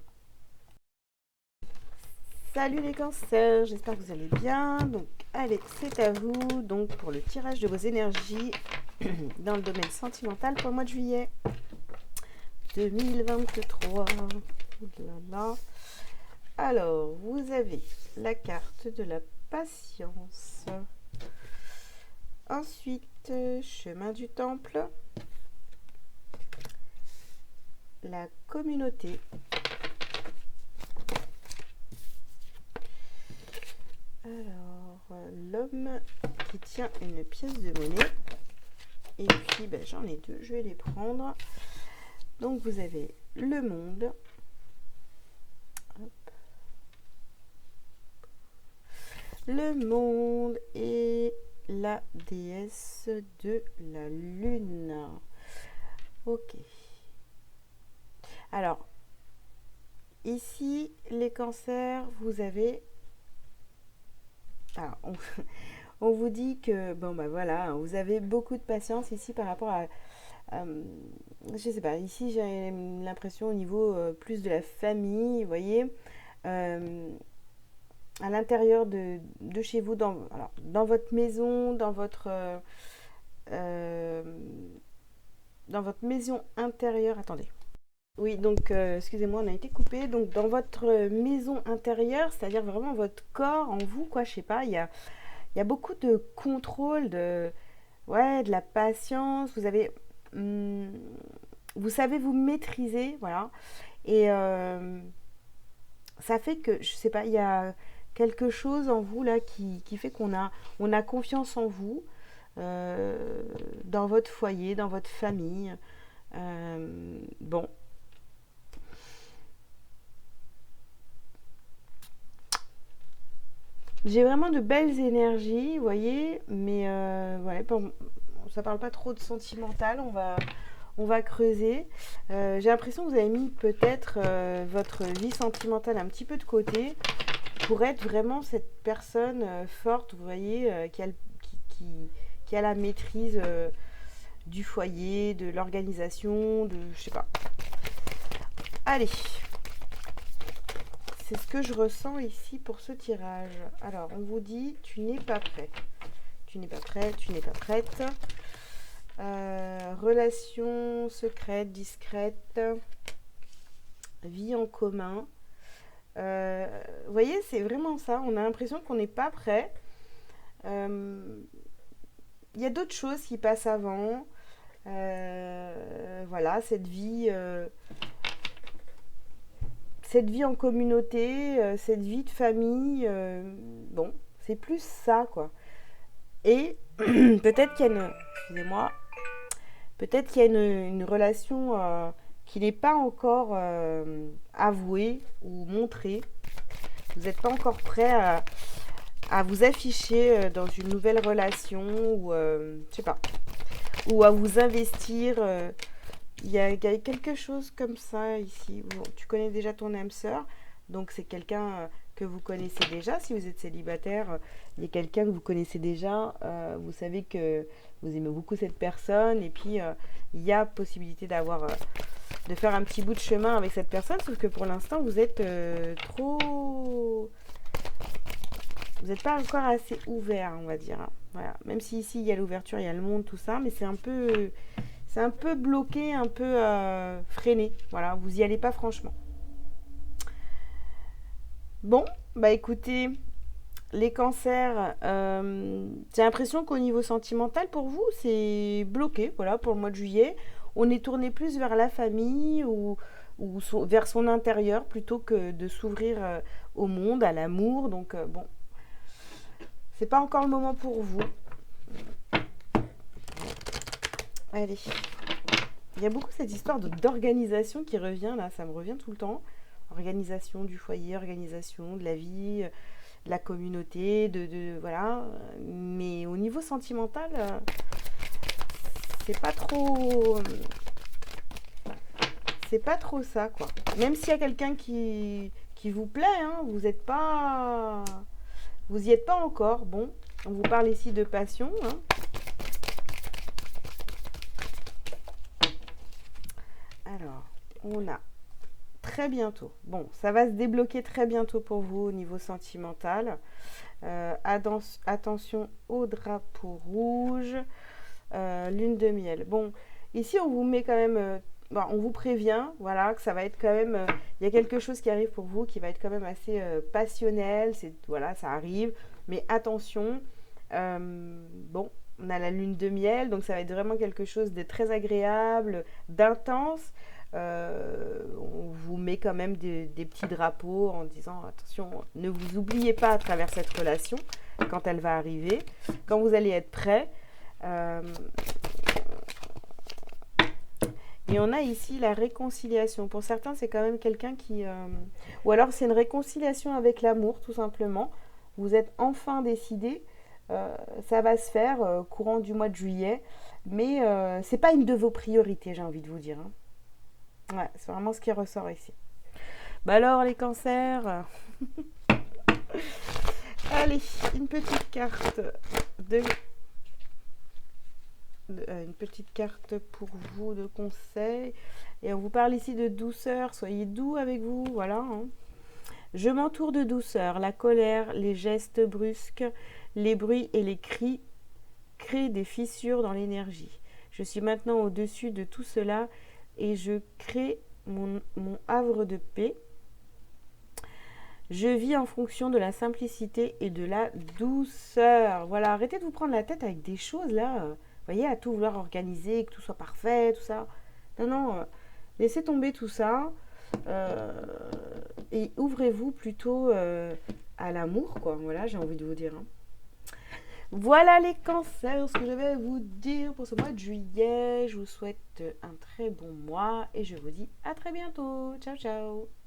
S1: Salut les Cancers, j'espère que vous allez bien. Donc, allez, c'est à vous donc pour le tirage de vos énergies dans le domaine sentimental pour le mois de juillet 2023. Là. Alors, vous avez la carte de la patience. Ensuite, chemin du temple, la communauté, alors l'homme qui tient une pièce de monnaie, et puis ben, j'en ai deux, je vais les prendre. Donc vous avez le monde, hop. Le monde et la déesse de la lune. Ok. Alors, ici, les cancers, vous avez... Alors, on vous dit que, bon, bah voilà, vous avez beaucoup de patience ici par rapport à... je sais pas, ici j'ai l'impression au niveau plus de la famille, vous voyez, à l'intérieur de chez vous, alors, dans votre maison, euh, dans votre maison intérieure. Attendez. Oui, donc, excusez-moi, on a été coupé. Donc, dans votre maison intérieure, c'est-à-dire vraiment votre corps en vous, quoi, je sais pas, il y a beaucoup de contrôle, ouais, de la patience. Hum, vous savez vous maîtriser, voilà. Et ça fait que, je sais pas, il y a quelque chose en vous là qui fait on a confiance en vous, dans votre foyer, dans votre famille. Bon, j'ai vraiment de belles énergies, vous voyez, mais ouais, bon, ça parle pas trop de sentimental, on va creuser. J'ai l'impression que vous avez mis peut-être votre vie sentimentale un petit peu de côté pour être vraiment cette personne forte, vous voyez, qui a la maîtrise du foyer, de l'organisation, je sais pas. Allez, c'est ce que je ressens ici pour ce tirage. Alors, on vous dit, tu n'es pas prêt. Tu n'es pas prêt, tu n'es pas prête. Relation secrète, discrète, vie en commun. Vous voyez, c'est vraiment ça. On a l'impression qu'on n'est pas prêt. Il y a d'autres choses qui passent avant. Voilà, cette vie en communauté, cette vie de famille, bon, c'est plus ça, quoi. Et peut-être qu'il y a excusez-moi, peut-être qu'il y a une relation qui n'est pas encore avouée ou montrée. Vous n'êtes pas encore prêt à vous afficher dans une nouvelle relation ou, je sais pas, ou à vous investir. Il y a quelque chose comme ça ici. Bon, tu connais déjà ton âme sœur, donc c'est quelqu'un que vous connaissez déjà. Si vous êtes célibataire, il y a quelqu'un que vous connaissez déjà. Vous savez que vous aimez beaucoup cette personne, et puis il y a possibilité de faire un petit bout de chemin avec cette personne, sauf que pour l'instant vous êtes trop, vous n'êtes pas encore assez ouvert, on va dire. Voilà. Même si ici il y a l'ouverture, il y a le monde, tout ça, mais c'est un peu bloqué, un peu freiné. Voilà, vous y allez pas franchement. Bon, bah écoutez, les cancers, j'ai l'impression qu'au niveau sentimental, pour vous, c'est bloqué. Voilà, pour le mois de juillet, on est tourné plus vers la famille ou vers son intérieur plutôt que de s'ouvrir au monde, à l'amour. Donc bon, c'est pas encore le moment pour vous. Allez. Il y a beaucoup cette histoire d'organisation qui revient là, ça me revient tout le temps. Organisation du foyer, organisation de la vie, de la communauté, voilà. Mais au niveau sentimental, c'est pas trop, c'est pas trop ça quoi. Même s'il y a quelqu'un qui vous plaît, hein, vous y êtes pas encore. Bon, on vous parle ici de passion, hein. Alors, on a très bientôt. Bon, ça va se débloquer très bientôt pour vous au niveau sentimental. Attention au drapeau rouge. Lune de miel. Bon, ici on vous met quand même... bon, on vous prévient, voilà, que ça va être quand même... il y a quelque chose qui arrive pour vous qui va être quand même assez passionnel. Voilà, ça arrive. Mais attention, bon, on a la lune de miel, donc ça va être vraiment quelque chose de très agréable, d'intense. On vous met quand même des petits drapeaux en disant attention, ne vous oubliez pas à travers cette relation quand elle va arriver, quand vous allez être prêt. Et on a ici la réconciliation. Pour certains, c'est quand même quelqu'un qui... ou alors c'est une réconciliation avec l'amour, tout simplement. Vous êtes enfin décidé. Ça va se faire courant du mois de juillet. Mais c'est pas une de vos priorités, j'ai envie de vous dire, hein. Ouais, c'est vraiment ce qui ressort ici. Bah alors, les cancers. Allez, une petite carte une petite carte pour vous de conseil. Et on vous parle ici de douceur. Soyez doux avec vous, voilà, hein. Je m'entoure de douceur. La colère, les gestes brusques, les bruits et les cris créent des fissures dans l'énergie. Je suis maintenant au-dessus de tout cela et je crée mon havre de paix. Je vis en fonction de la simplicité et de la douceur. Voilà, arrêtez de vous prendre la tête avec des choses là. Vous voyez, à tout vouloir organiser, que tout soit parfait, tout ça. Non, non, laissez tomber tout ça. Et ouvrez-vous plutôt à l'amour, quoi. Voilà, j'ai envie de vous dire, hein. Voilà les cancers, ce que je vais vous dire pour ce mois de juillet. Je vous souhaite un très bon mois et je vous dis à très bientôt. Ciao, ciao.